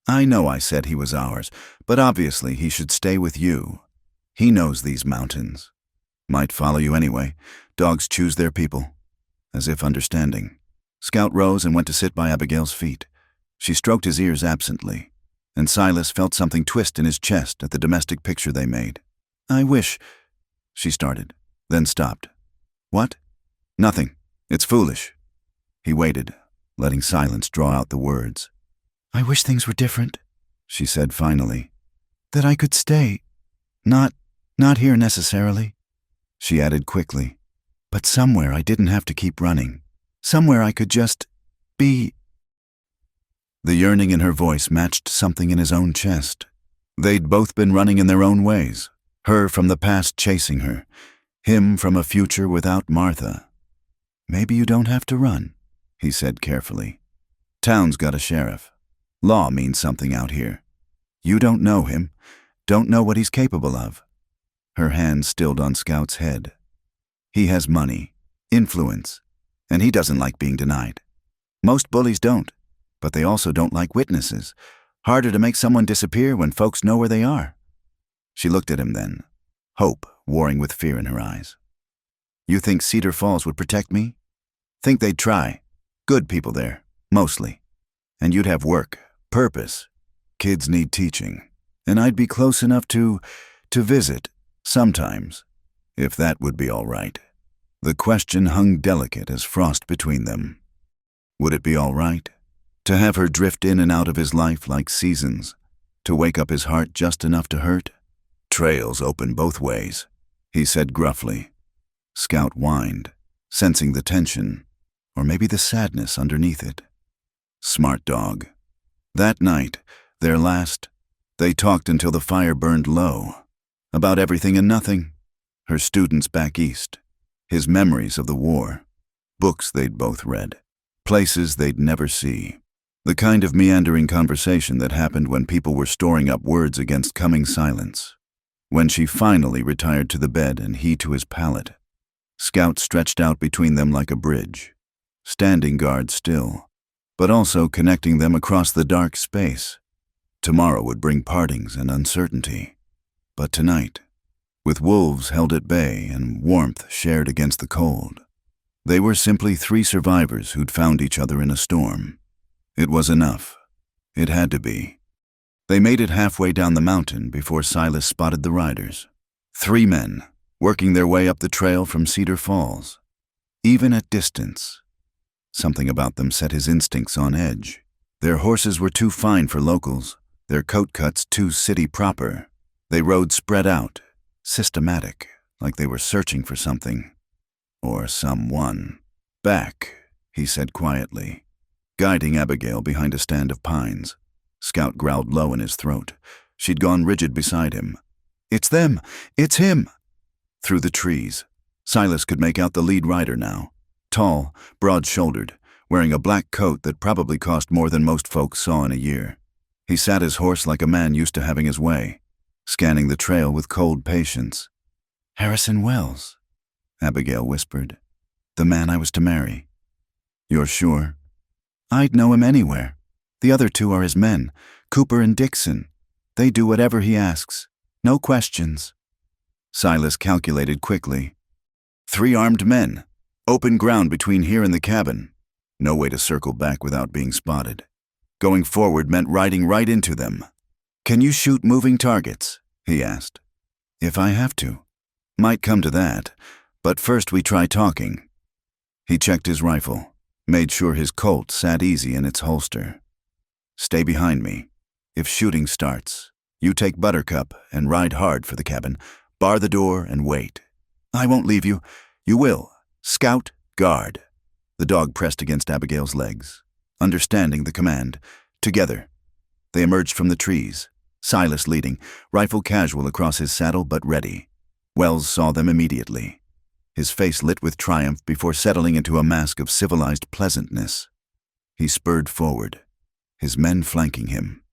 I know I said he was ours, but obviously he should stay with you. He knows these mountains. Might follow you anyway. Dogs choose their people. As if understanding. Scout rose and went to sit by Abigail's feet. She stroked his ears absently, and Silas felt something twist in his chest at the domestic picture they made. I wish, she started, then stopped. What? Nothing. It's foolish. He waited, letting silence draw out the words. I wish things were different, she said finally. That I could stay. Not here necessarily, she added quickly, but somewhere I didn't have to keep running. Somewhere I could just be. The yearning in her voice matched something in his own chest. They'd both been running in their own ways, her from the past chasing her, him from a future without Martha. Maybe you don't have to run, he said carefully. Town's got a sheriff. Law means something out here. You don't know him, don't know what he's capable of. Her hand stilled on Scout's head. He has money, influence, and he doesn't like being denied. Most bullies don't, but they also don't like witnesses. Harder to make someone disappear when folks know where they are. She looked at him then, hope warring with fear in her eyes. You think Cedar Falls would protect me? Think they'd try. Good people there, mostly. And you'd have work, purpose. Kids need teaching. And I'd be close enough to visit, sometimes, if that would be all right. The question hung delicate as frost between them. Would it be all right? To have her drift in and out of his life like seasons, to wake up his heart just enough to hurt? Trails open both ways, he said gruffly. Scout whined, sensing the tension, or maybe the sadness underneath it. Smart dog. That night, their last, they talked until the fire burned low. About everything and nothing. Her students back east. His memories of the war. Books they'd both read. Places they'd never see. The kind of meandering conversation that happened when people were storing up words against coming silence. When she finally retired to the bed and he to his pallet. Scout stretched out between them like a bridge. standing guard still, but also connecting them across the dark space. Tomorrow would bring partings and uncertainty. But tonight, with wolves held at bay and warmth shared against the cold, they were simply three survivors who'd found each other in a storm. It was enough. It had to be. They made it halfway down the mountain before Silas spotted the riders. 3 men, working their way up the trail from Cedar Falls. Even at distance, something about them set his instincts on edge. Their horses were too fine for locals, their coat cuts too city proper. They rode spread out, systematic, like they were searching for something. Or someone. "Back," he said quietly, guiding Abigail behind a stand of pines. Scout growled low in his throat. She'd gone rigid beside him. "It's them! It's him!" Through the trees, Silas could make out the lead rider now. Tall, broad-shouldered, wearing a black coat that probably cost more than most folks saw in a year. He sat his horse like a man used to having his way, scanning the trail with cold patience. "Harrison Wells," Abigail whispered. "The man I was to marry." "You're sure?" "I'd know him anywhere. The other 2 are his men, Cooper and Dixon. They do whatever he asks. No questions." Silas calculated quickly. 3 armed men. Open ground between here and the cabin. No way to circle back without being spotted. Going forward meant riding right into them. "Can you shoot moving targets?" he asked. "If I have to. Might come to that, but first we try talking." He checked his rifle, made sure his Colt sat easy in its holster. "Stay behind me. If shooting starts, you take Buttercup and ride hard for the cabin. Bar the door and wait." "I won't leave you." "You will. Scout, guard." The dog pressed against Abigail's legs, understanding the command. Together, they emerged from the trees, Silas leading, rifle casual across his saddle but ready. Wells saw them immediately, his face lit with triumph before settling into a mask of civilized pleasantness. He spurred forward, his men flanking him.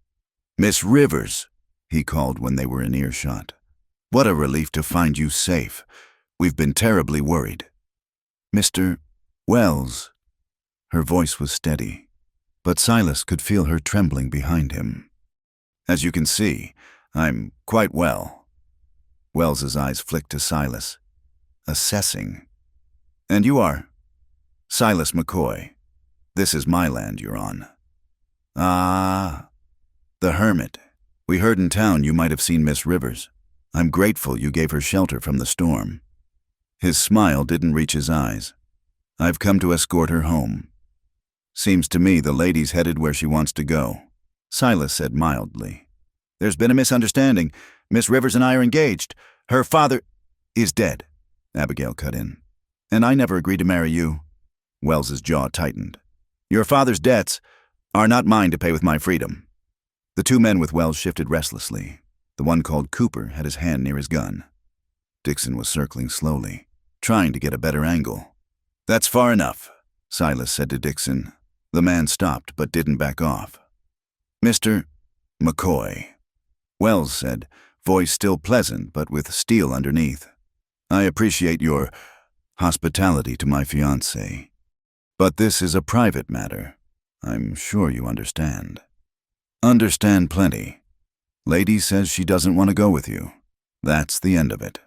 "Miss Rivers," he called when they were in earshot. "What a relief to find you safe. We've been terribly worried." "Mr. Wells." Her voice was steady, but Silas could feel her trembling behind him. "As you can see, I'm quite well." Wells's eyes flicked to Silas, assessing. "And you are?" "Silas McCoy. This is my land you're on." "Ah, the hermit. We heard in town you might have seen Miss Rivers. I'm grateful you gave her shelter from the storm." His smile didn't reach his eyes. "I've come to escort her home. Seems to me the lady's headed where she wants to go," Silas said mildly. "There's been a misunderstanding. Miss Rivers and I are engaged. Her father is dead," Abigail cut in. "And I never agreed to marry you." Wells's jaw tightened. "Your father's debts are not mine to pay with my freedom." The 2 men with Wells shifted restlessly. The one called Cooper had his hand near his gun. Dixon was circling slowly, trying to get a better angle. "That's far enough," Silas said to Dixon. The man stopped but didn't back off. "Mr. McCoy," Wells said, voice still pleasant but with steel underneath. "I appreciate your hospitality to my fiancée. But this is a private matter. I'm sure you understand." "Understand plenty. Lady says she doesn't want to go with you. That's the end of it.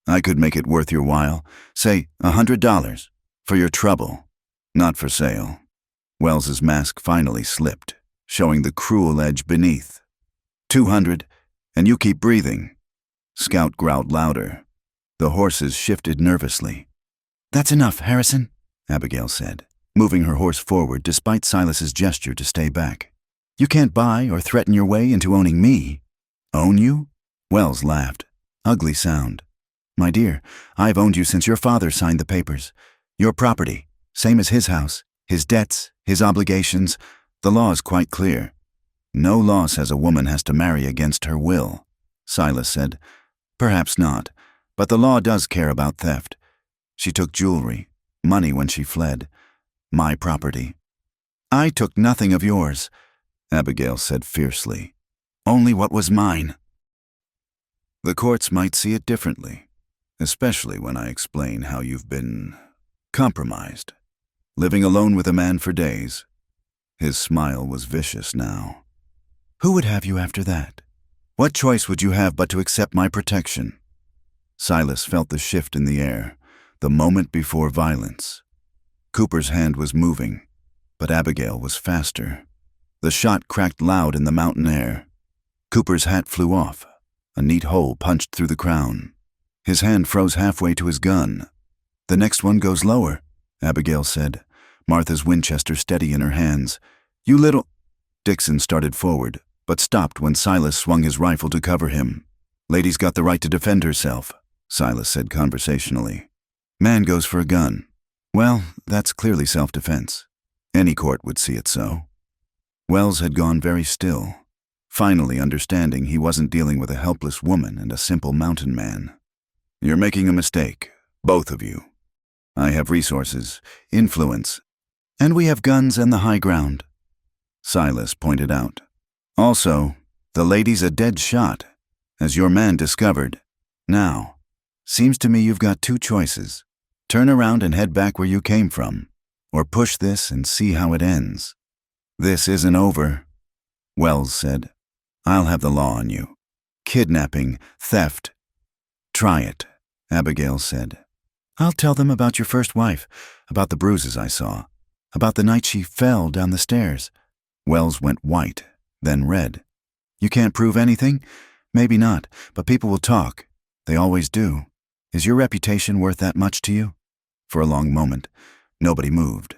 I could make it worth your while, say $100, for your trouble. Not for sale." Wells's mask finally slipped, showing the cruel edge beneath. "200, and you keep breathing." Scout growled louder. The horses shifted nervously. "That's enough, Harrison," Abigail said, moving her horse forward despite Silas's gesture to stay back. "You can't buy or threaten your way into owning me." "Own you?" Wells laughed. "Ugly sound. My dear, I've owned you since your father signed the papers. Your property, same as his house, his debts, his obligations. The law is quite clear. No law says a woman has to marry against her will," Silas said. "Perhaps not, but the law does care about theft. She took jewelry, money when she fled. My property." "I took nothing of yours," Abigail said fiercely. "Only what was mine." "The courts might see it differently, especially when I explain how you've been compromised." living alone with a man for days. His smile was vicious now. Who would have you after that? What choice would you have but to accept my protection? Silas felt the shift in the air, the moment before violence. Cooper's hand was moving, but Abigail was faster. The shot cracked loud in the mountain air. Cooper's hat flew off, a neat hole punched through the crown. His hand froze halfway to his gun. The next one goes lower, Abigail said, Martha's Winchester steady in her hands. You little... Dixon started forward, but stopped when Silas swung his rifle to cover him. Lady's got the right to defend herself, Silas said conversationally. Man goes for a gun. Well, that's clearly self-defense. Any court would see it so. Wells had gone very still, finally understanding he wasn't dealing with a helpless woman and a simple mountain man. You're making a mistake, both of you. I have resources, influence, and we have guns and the high ground, Silas pointed out. Also, the lady's a dead shot, as your man discovered. Now, seems to me you've got two choices. Turn around and head back where you came from, or push this and see how it ends. This isn't over, Wells said. I'll have the law on you. Kidnapping, theft. Try it, Abigail said. I'll tell them about your first wife, about the bruises I saw, about the night she fell down the stairs. Wells went white, then red. You can't prove anything? Maybe not, but people will talk. They always do. Is your reputation worth that much to you? For a long moment, nobody moved.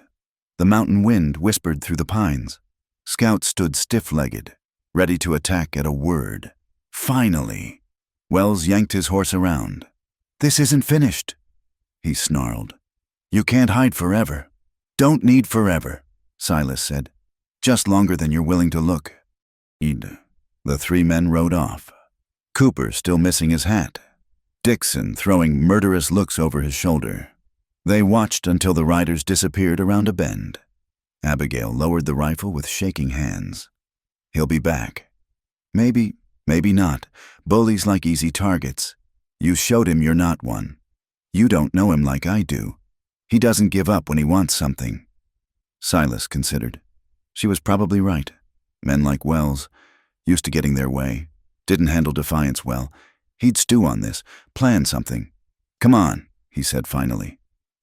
The mountain wind whispered through the pines. Scout stood stiff-legged, ready to attack at a word. Finally! Wells yanked his horse around. This isn't finished, he snarled. You can't hide forever. Don't need forever, Silas said. Just longer than you're willing to look. The three men rode off. Cooper still missing his hat. Dixon throwing murderous looks over his shoulder. They watched until the riders disappeared around a bend. Abigail lowered the rifle with shaking hands. He'll be back. Maybe, maybe not. Bullies like easy targets. You showed him you're not one. You don't know him like I do. He doesn't give up when he wants something. Silas considered. She was probably right. Men like Wells, used to getting their way, didn't handle defiance well. He'd stew on this, plan something. Come on, he said finally.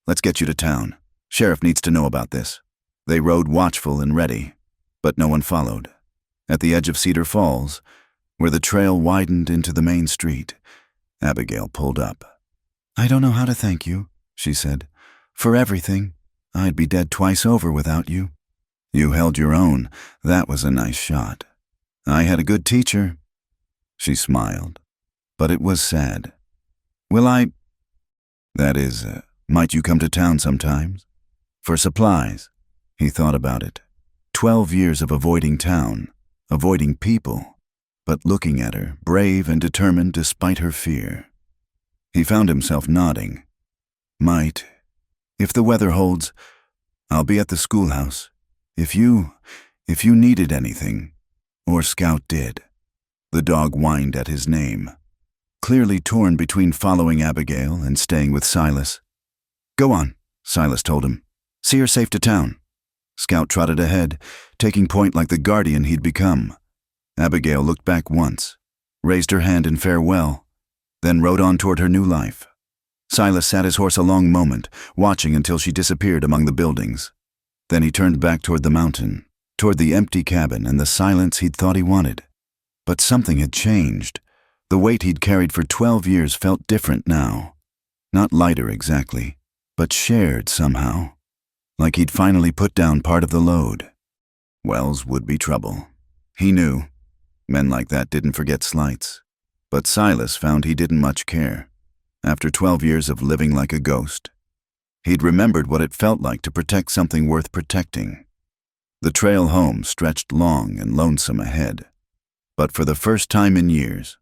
Let's get you to town. Sheriff needs to know about this. They rode watchful and ready, but no one followed. At the edge of Cedar Falls, where the trail widened into the main street, Abigail pulled up. I don't know how to thank you, she said. For everything. I'd be dead twice over without you. You held your own. That was a nice shot. I had a good teacher. She smiled, but it was sad. Will I... That is, might you come to town sometimes? For supplies. He thought about it. 12 years of avoiding town, avoiding people, but looking at her, brave and determined despite her fear. He found himself nodding. Might. If the weather holds, I'll be at the schoolhouse. If you needed anything, or Scout did. The dog whined at his name, clearly torn between following Abigail and staying with Silas. Go on, Silas told him. See her safe to town. Scout trotted ahead, taking point like the guardian he'd become. Abigail looked back once, raised her hand in farewell, then rode on toward her new life. Silas sat his horse a long moment, watching until she disappeared among the buildings. Then he turned back toward the mountain, toward the empty cabin and the silence he'd thought he wanted. But something had changed. The weight he'd carried for 12 years felt different now. Not lighter exactly, but shared somehow. Like he'd finally put down part of the load. Wells would be trouble. He knew. Men like that didn't forget slights. But Silas found he didn't much care. After 12 years of living like a ghost, he'd remembered what it felt like to protect something worth protecting. The trail home stretched long and lonesome ahead. But for the first time in years,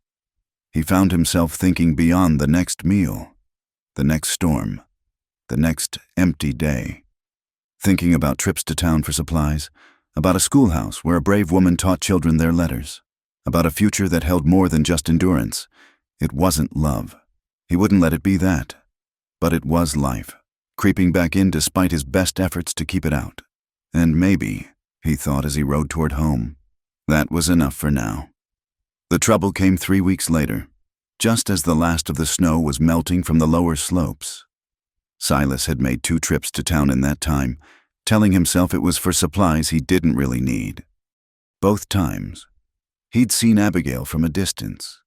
he found himself thinking beyond the next meal, the next storm, the next empty day. Thinking about trips to town for supplies, about a schoolhouse where a brave woman taught children their letters, about a future that held more than just endurance. It wasn't love. He wouldn't let it be that. But it was life. creeping back in despite his best efforts to keep it out. And maybe, he thought as he rode toward home, that was enough for now. The trouble came 3 weeks later, just as the last of the snow was melting from the lower slopes. Silas had made 2 trips to town in that time, telling himself it was for supplies he didn't really need. Both times, he'd seen Abigail from a distance,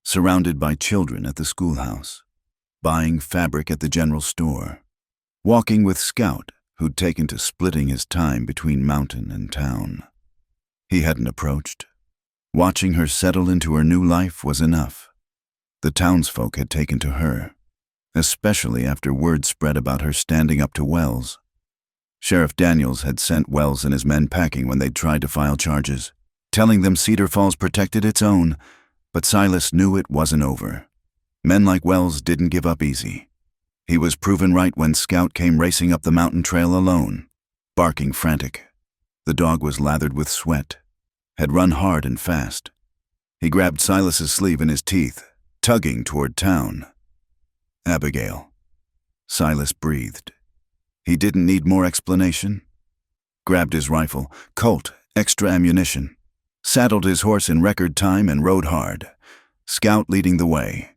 surrounded by children at the schoolhouse, buying fabric at the general store, walking with Scout, who'd taken to splitting his time between mountain and town. He hadn't approached. Watching her settle into her new life was enough. The townsfolk had taken to her, especially after word spread about her standing up to Wells. Sheriff Daniels had sent Wells and his men packing when they'd tried to file charges, telling them Cedar Falls protected its own, but Silas knew it wasn't over. Men like Wells didn't give up easy. He was proven right when Scout came racing up the mountain trail alone, barking frantic. The dog was lathered with sweat, had run hard and fast. He grabbed Silas's sleeve in his teeth, tugging toward town. Abigail. Silas breathed. He didn't need more explanation. Grabbed his rifle, Colt, extra ammunition, saddled his horse in record time and rode hard, Scout leading the way.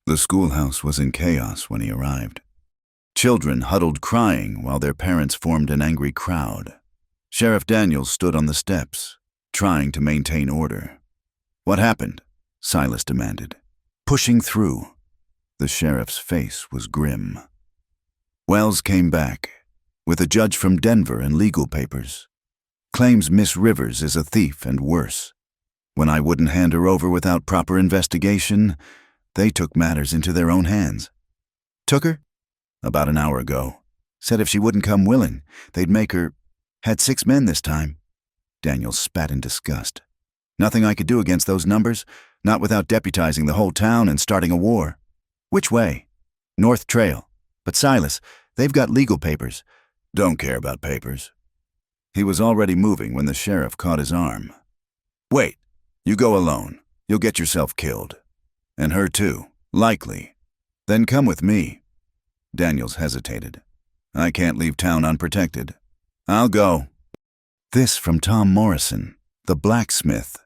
The schoolhouse was in chaos when he arrived. Children huddled crying while their parents formed an angry crowd. Sheriff Daniels stood on the steps, trying to maintain order. "What happened?" Silas demanded, pushing through. The sheriff's face was grim. Wells came back, with a judge from Denver and legal papers. Claims Miss Rivers is a thief and worse. When I wouldn't hand her over without proper investigation, they took matters into their own hands. Took her? About an hour ago. Said if she wouldn't come willing, they'd make her. Had 6 men this time. Daniels spat in disgust. Nothing I could do against those numbers, not without deputizing the whole town and starting a war. Which way? North Trail. But Silas, they've got legal papers. Don't care about papers. He was already moving when the sheriff caught his arm. Wait, you go alone. You'll get yourself killed. And her too, likely. Then come with me. Daniels hesitated. I can't leave town unprotected. I'll go. This from Tom Morrison, the blacksmith.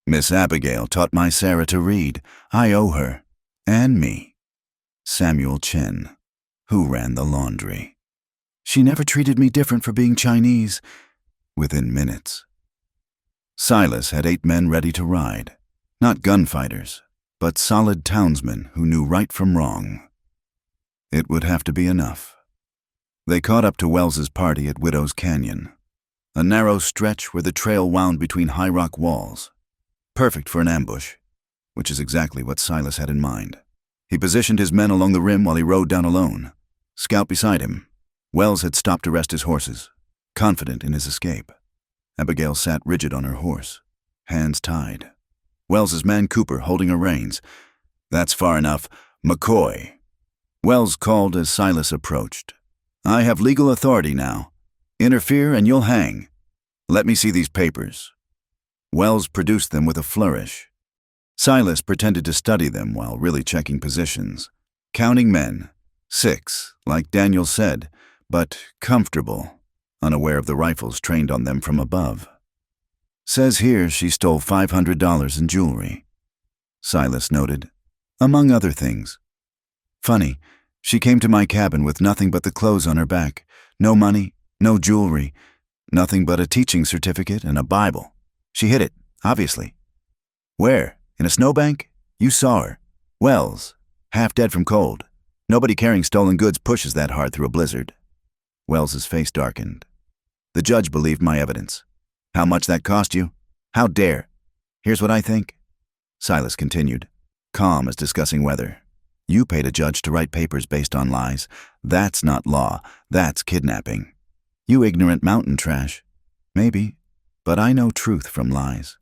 Miss Abigail taught my Sarah to read. I owe her. And me. Samuel Chen, who ran the laundry. She never treated me different for being Chinese. Within minutes. Silas had 8 men ready to ride. Not gunfighters, but solid townsmen who knew right from wrong. It would have to be enough. They caught up to Wells's party at Widow's Canyon, a narrow stretch where the trail wound between high rock walls. Perfect for an ambush, which is exactly what Silas had in mind. He positioned his men along the rim while he rode down alone, Scout beside him. Wells had stopped to rest his horses, confident in his escape. Abigail sat rigid on her horse, hands tied. Wells's man Cooper holding her reins. That's far enough. McCoy. Wells called as Silas approached. I have legal authority now. Interfere and you'll hang. Let me see these papers. Wells produced them with a flourish. Silas pretended to study them while really checking positions. Counting men. 6, like Daniel said, but comfortable, unaware of the rifles trained on them from above. Says here she stole $500 in jewelry. Silas noted, among other things. Funny, she came to my cabin with nothing but the clothes on her back, no money, no jewelry, nothing but a teaching certificate and a Bible. She hid it, obviously. Where? In a snowbank? You saw her. Wells, half dead from cold. Nobody carrying stolen goods pushes that hard through a blizzard. Wells's face darkened. The judge believed my evidence. How much that cost you? How dare? Here's what I think. Silas continued, calm as discussing weather. You paid a judge to write papers based on lies. That's not law. That's kidnapping. You ignorant mountain trash. Maybe, but I know truth from lies.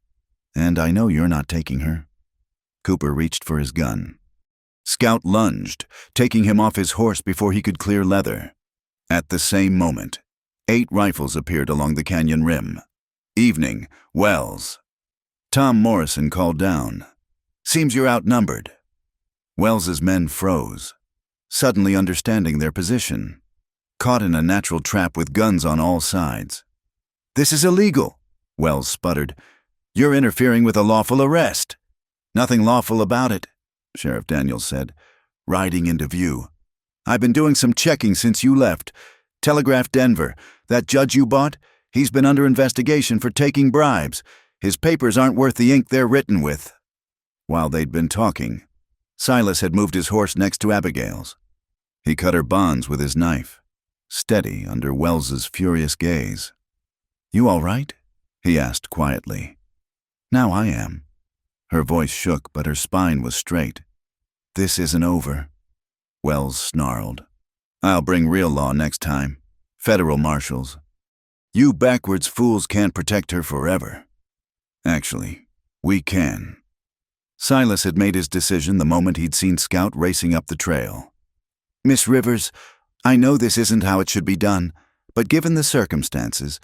And I know you're not taking her. Cooper reached for his gun. Scout lunged, taking him off his horse before he could clear leather. At the same moment, 8 rifles appeared along the canyon rim. Evening, Wells. Tom Morrison called down. Seems you're outnumbered. Wells's men froze, suddenly understanding their position. caught in a natural trap with guns on all sides. "This is illegal," Wells sputtered. "You're interfering with a lawful arrest." "Nothing lawful about it," Sheriff Daniels said, riding into view. "I've been doing some checking since you left. Telegraph Denver. That judge you bought? He's been under investigation for taking bribes. His papers aren't worth the ink they're written with." While they'd been talking, Silas had moved his horse next to Abigail's. He cut her bonds with his knife, steady under Wells's furious gaze. "You all right?" he asked quietly. "Now I am." Her voice shook, but her spine was straight. "This isn't over," Wells snarled. "I'll bring real law next time. Federal marshals. You backwards fools can't protect her forever. Actually, we can." Silas had made his decision the moment he'd seen Scout racing up the trail. "Miss Rivers, I know this isn't how it should be done, but given the circumstances,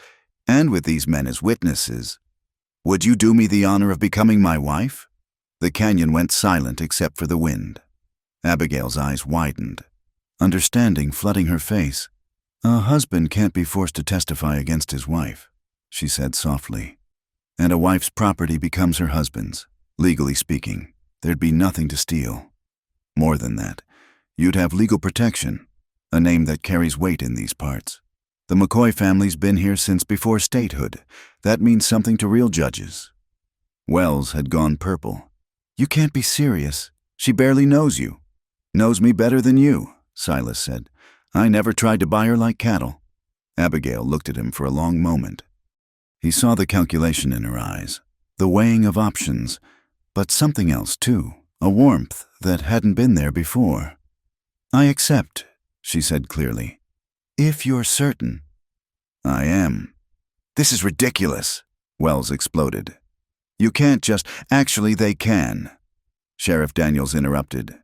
and with these men as witnesses, would you do me the honor of becoming my wife?" The canyon went silent except for the wind. Abigail's eyes widened, understanding flooding her face. "A husband can't be forced to testify against his wife," she said softly. "And a wife's property becomes her husband's. Legally speaking, there'd be nothing to steal. More than that, you'd have legal protection, a name that carries weight in these parts. The McCoy family's been here since before statehood. That means something to real judges." Wells had gone purple. "You can't be serious. She barely knows you." "Knows me better than you," Silas said. "I never tried to buy her like cattle." Abigail looked at him for a long moment. He saw the calculation in her eyes, the weighing of options, but something else too, a warmth that hadn't been there before. "I accept," she said clearly. "If you're certain." "I am." "This is ridiculous," Wells exploded. "You can't just— Actually, they can," Sheriff Daniels interrupted.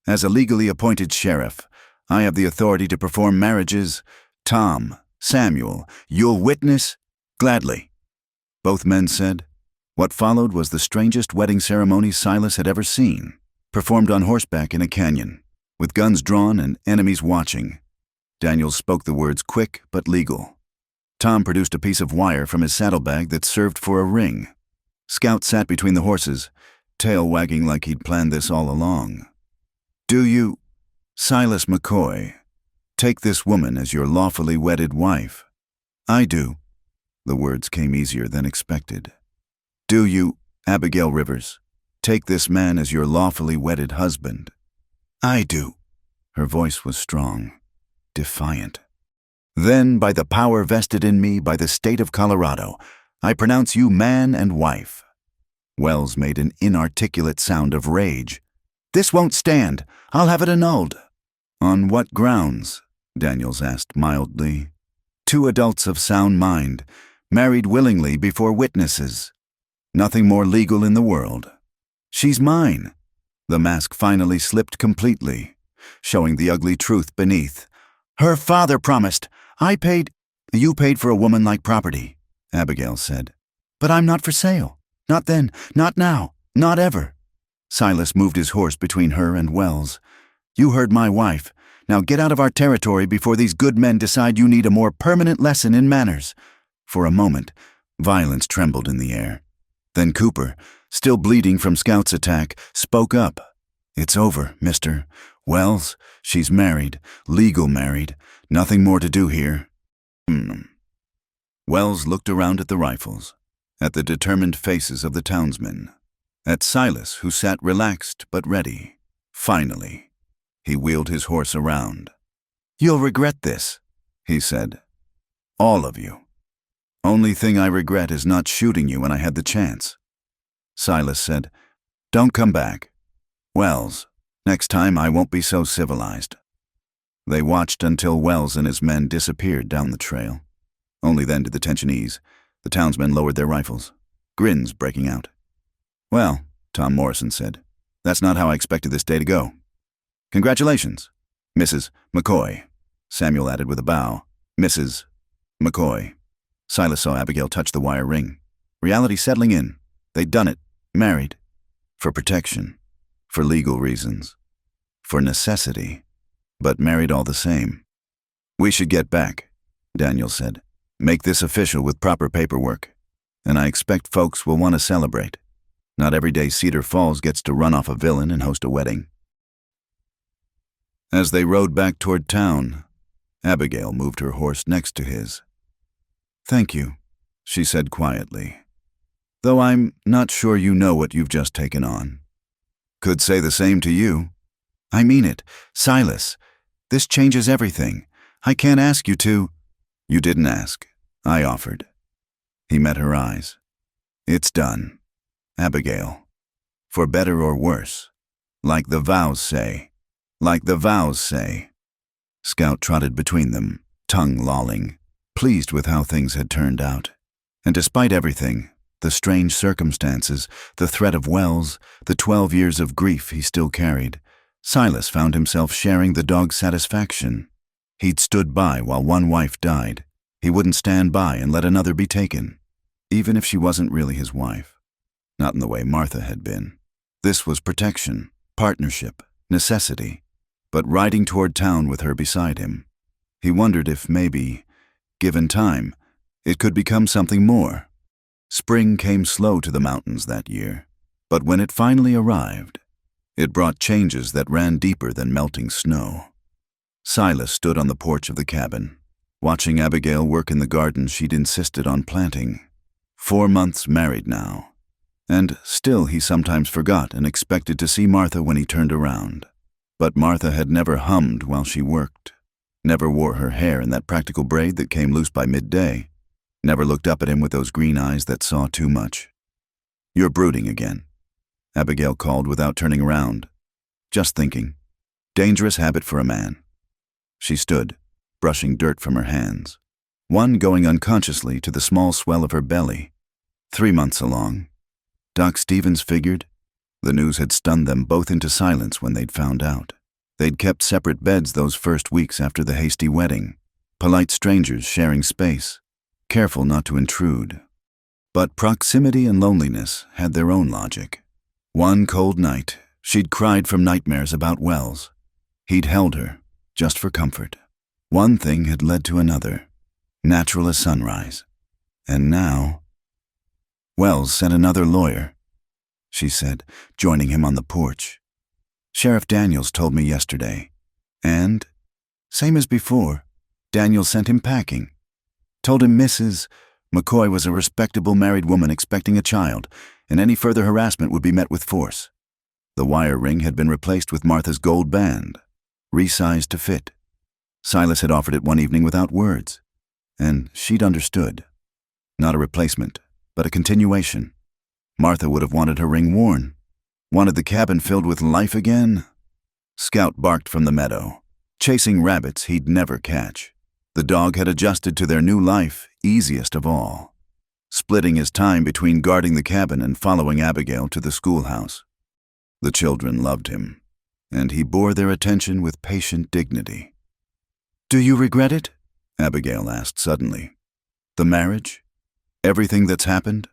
"As a legally appointed sheriff, I have the authority to perform marriages. Tom, Samuel, you'll witness?" "Gladly," both men said. What followed was the strangest wedding ceremony Silas had ever seen, performed on horseback in a canyon, with guns drawn and enemies watching. Daniels spoke the words quick but legal. Tom produced a piece of wire from his saddlebag that served for a ring. Scout sat between the horses, tail wagging like he'd planned this all along. "Do you, Silas McCoy, take this woman as your lawfully wedded wife?" "I do." The words came easier than expected. "Do you, Abigail Rivers, take this man as your lawfully wedded husband?" "I do." Her voice was strong, defiant. "Then, by the power vested in me by the state of Colorado, I pronounce you man and wife." Wells made an inarticulate sound of rage. "This won't stand. I'll have it annulled." "On what grounds?" Daniels asked mildly. "Two adults of sound mind, married willingly before witnesses. Nothing more legal in the world." "She's mine." The mask finally slipped completely, showing the ugly truth beneath. "Her father promised. I paid—" "You paid for a woman like property," Abigail said. "But I'm not for sale. Not then, not now, not ever." Silas moved his horse between her and Wells. "You heard my wife. Now get out of our territory before these good men decide you need a more permanent lesson in manners." For a moment, violence trembled in the air. Then Cooper, still bleeding from Scout's attack, spoke up. "It's over, Mr. Wells. She's married, legal married. Nothing more to do here." Wells looked around at the rifles, at the determined faces of the townsmen, at Silas, who sat relaxed but ready. Finally, he wheeled his horse around. "You'll regret this," he said. "All of you. Only thing I regret is not shooting you when I had the chance." Silas said, "Don't come back. Wells, next time I won't be so civilized." They watched until Wells and his men disappeared down the trail. Only then did the tension ease. The townsmen lowered their rifles, grins breaking out. "Well," Tom Morrison said, "that's not how I expected this day to go." "Congratulations, Mrs. McCoy," Samuel added with a bow. "Mrs. McCoy." Silas saw Abigail touch the wire ring. Reality settling in. They'd done it. Married. For protection. For legal reasons. For necessity. But married all the same. "We should get back," Daniel said. "Make this official with proper paperwork. And I expect folks will want to celebrate. Not every day Cedar Falls gets to run off a villain and host a wedding." As they rode back toward town, Abigail moved her horse next to his. "Thank you," she said quietly. "Though I'm not sure you know what you've just taken on." "Could say the same to you." "I mean it. Silas, this changes everything. I can't ask you to—" "You didn't ask. I offered." He met her eyes. "It's done, Abigail. For better or worse. Like the vows say. Like the vows say." Scout trotted between them, tongue lolling, pleased with how things had turned out. And despite everything, the strange circumstances, the threat of Wells, the 12 years of grief he still carried, Silas found himself sharing the dog's satisfaction. He'd stood by while one wife died. He wouldn't stand by and let another be taken, even if she wasn't really his wife. Not in the way Martha had been. This was protection, partnership, necessity. But riding toward town with her beside him, he wondered if maybe, given time, it could become something more. Spring came slow to the mountains that year, but when it finally arrived, it brought changes that ran deeper than melting snow. Silas stood on the porch of the cabin, watching Abigail work in the garden she'd insisted on planting. 4 months married now, and still he sometimes forgot and expected to see Martha when he turned around. But Martha had never hummed while she worked, never wore her hair in that practical braid that came loose by midday, never looked up at him with those green eyes that saw too much. "You're brooding again," Abigail called without turning around. "Just thinking. Dangerous habit for a man." She stood, brushing dirt from her hands, one going unconsciously to the small swell of her belly. 3 months along. Doc Stevens figured. The news had stunned them both into silence when they'd found out. They'd kept separate beds those first weeks after the hasty wedding, polite strangers sharing space, careful not to intrude. But proximity and loneliness had their own logic. One cold night, she'd cried from nightmares about Wells. He'd held her, just for comfort. One thing had led to another, natural as sunrise. And now— "Wells sent another lawyer," she said, joining him on the porch. "Sheriff Daniels told me yesterday. And, same as before, Daniels sent him packing. Told him Mrs. McCoy was a respectable married woman expecting a child, and any further harassment would be met with force. The wire ring had been replaced with Martha's gold band, resized to fit. Silas had offered it one evening without words, and she'd understood. Not a replacement, but a continuation. Martha would have wanted her ring worn, wanted the cabin filled with life again. Scout barked from the meadow, chasing rabbits he'd never catch. The dog had adjusted to their new life, easiest of all, splitting his time between guarding the cabin and following Abigail to the schoolhouse. The children loved him, and he bore their attention with patient dignity. "Do you regret it?" Abigail asked suddenly. "The marriage? Everything that's happened?"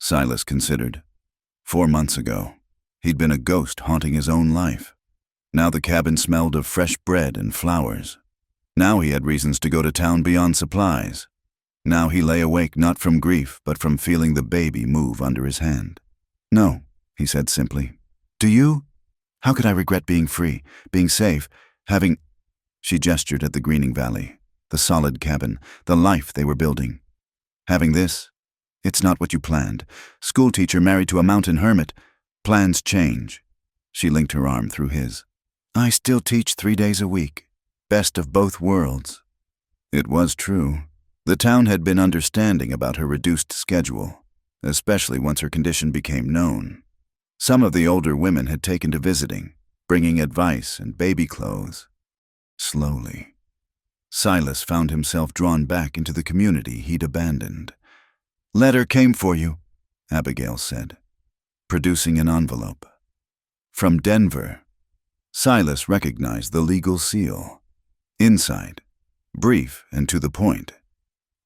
Silas considered. 4 months ago, he'd been a ghost haunting his own life. Now the cabin smelled of fresh bread and flowers. Now he had reasons to go to town beyond supplies. Now he lay awake not from grief, but from feeling the baby move under his hand. "No," he said simply. "Do you? How could I regret being free, being safe, having—" She gestured at the greening valley, the solid cabin, the life they were building. "Having this? It's not what you planned. Schoolteacher married to a mountain hermit. Plans change." She linked her arm through his. "I still teach 3 days a week. Best of both worlds." It was true. The town had been understanding about her reduced schedule, especially once her condition became known. Some of the older women had taken to visiting, bringing advice and baby clothes. Slowly, Silas found himself drawn back into the community he'd abandoned. "Letter came for you," Abigail said, producing an envelope. From Denver. Silas recognized the legal seal. Inside, brief and to the point.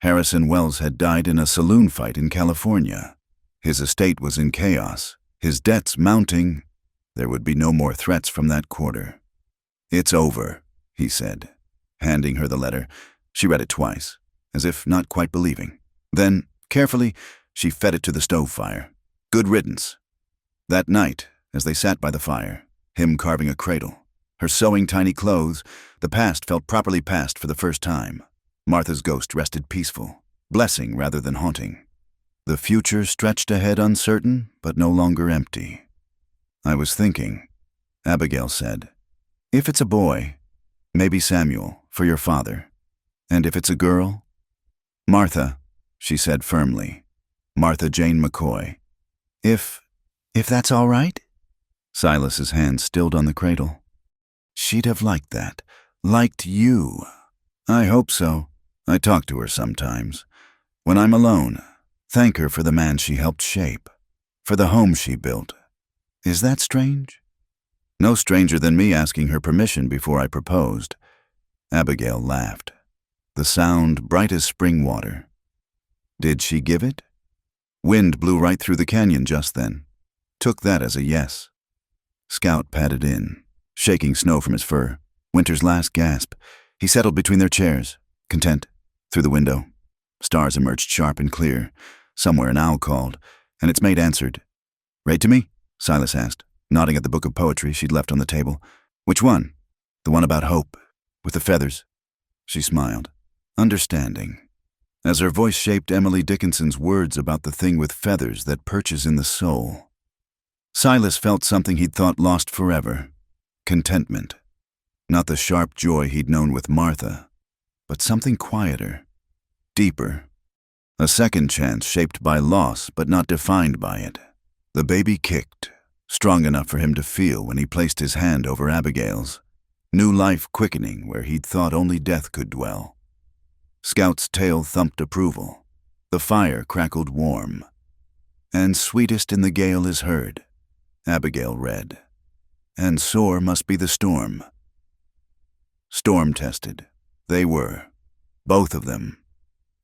Harrison Wells had died in a saloon fight in California. His estate was in chaos, his debts mounting. There would be no more threats from that quarter. "It's over," he said. Handing her the letter, she read it twice, as if not quite believing. Then, carefully, she fed it to the stove fire. Good riddance. That night, as they sat by the fire, him carving a cradle, her sewing tiny clothes, the past felt properly past for the first time. Martha's ghost rested peaceful, blessing rather than haunting. The future stretched ahead uncertain, but no longer empty. I was thinking, Abigail said, if it's a boy, maybe Samuel, for your father. And if it's a girl? Martha, she said firmly. Martha Jane McCoy. If that's all right? Silas's hand stilled on the cradle. She'd have liked that. Liked you. I hope so. I talk to her sometimes. When I'm alone, thank her for the man she helped shape, for the home she built. Is that strange? No stranger than me asking her permission before I proposed. Abigail laughed. The sound bright as spring water. Did she give it? Wind blew right through the canyon just then. Took that as a yes. Scout padded in, shaking snow from his fur. Winter's last gasp. He settled between their chairs, content, through the window. Stars emerged sharp and clear. Somewhere an owl called, and its mate answered. Read to me? Silas asked, nodding at the book of poetry she'd left on the table. Which one? The one about hope, with the feathers. She smiled, understanding, as her voice shaped Emily Dickinson's words about the thing with feathers that perches in the soul. Silas felt something he'd thought lost forever. Contentment. Not the sharp joy he'd known with Martha, but something quieter, deeper. A second chance shaped by loss but not defined by it. The baby kicked, strong enough for him to feel when he placed his hand over Abigail's. New life quickening where he'd thought only death could dwell. Scout's tail thumped approval. The fire crackled warm. And sweetest in the gale is heard, Abigail read. And sore must be the storm. Storm-tested. They were. Both of them.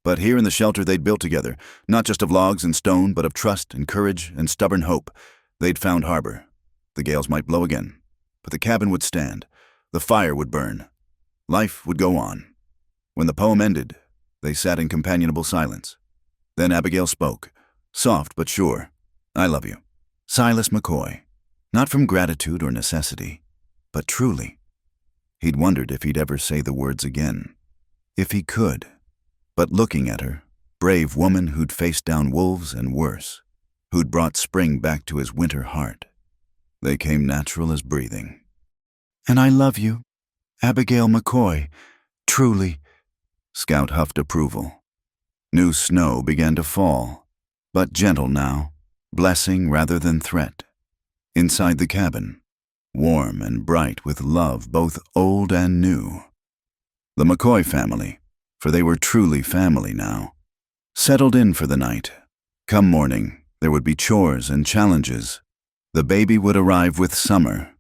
But here in the shelter they'd built together, not just of logs and stone, but of trust and courage and stubborn hope, they'd found harbor. The gales might blow again, but the cabin would stand. The fire would burn. Life would go on. When the poem ended, they sat in companionable silence. Then Abigail spoke, soft but sure. I love you. Silas McCoy. Not from gratitude or necessity, but truly. He'd wondered if he'd ever say the words again. If he could. But looking at her, brave woman who'd faced down wolves and worse, who'd brought spring back to his winter heart, they came natural as breathing. And I love you, Abigail McCoy, truly. Scout huffed approval. New snow began to fall, but gentle now, blessing rather than threat. Inside the cabin, warm and bright with love both old and new. The McCoy family, for they were truly family now, settled in for the night. Come morning, there would be chores and challenges. The baby would arrive with summer,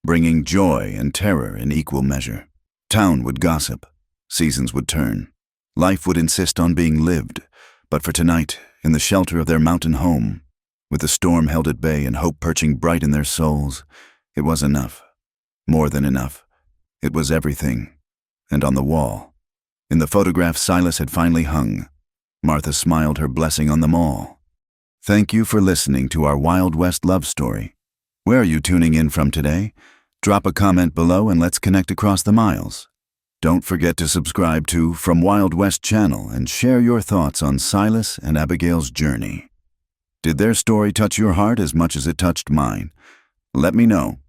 bringing joy and terror in equal measure. Town would gossip, seasons would turn. Life would insist on being lived, but for tonight, in the shelter of their mountain home, with the storm held at bay and hope perching bright in their souls, it was enough. More than enough. It was everything. And on the wall, in the photograph Silas had finally hung, Martha smiled her blessing on them all. Thank you for listening to our Wild West love story. Where are you tuning in from today? Drop a comment below and let's connect across the miles. Don't forget to subscribe to From Wild West channel and share your thoughts on Silas and Abigail's journey. Did their story touch your heart as much as it touched mine? Let me know.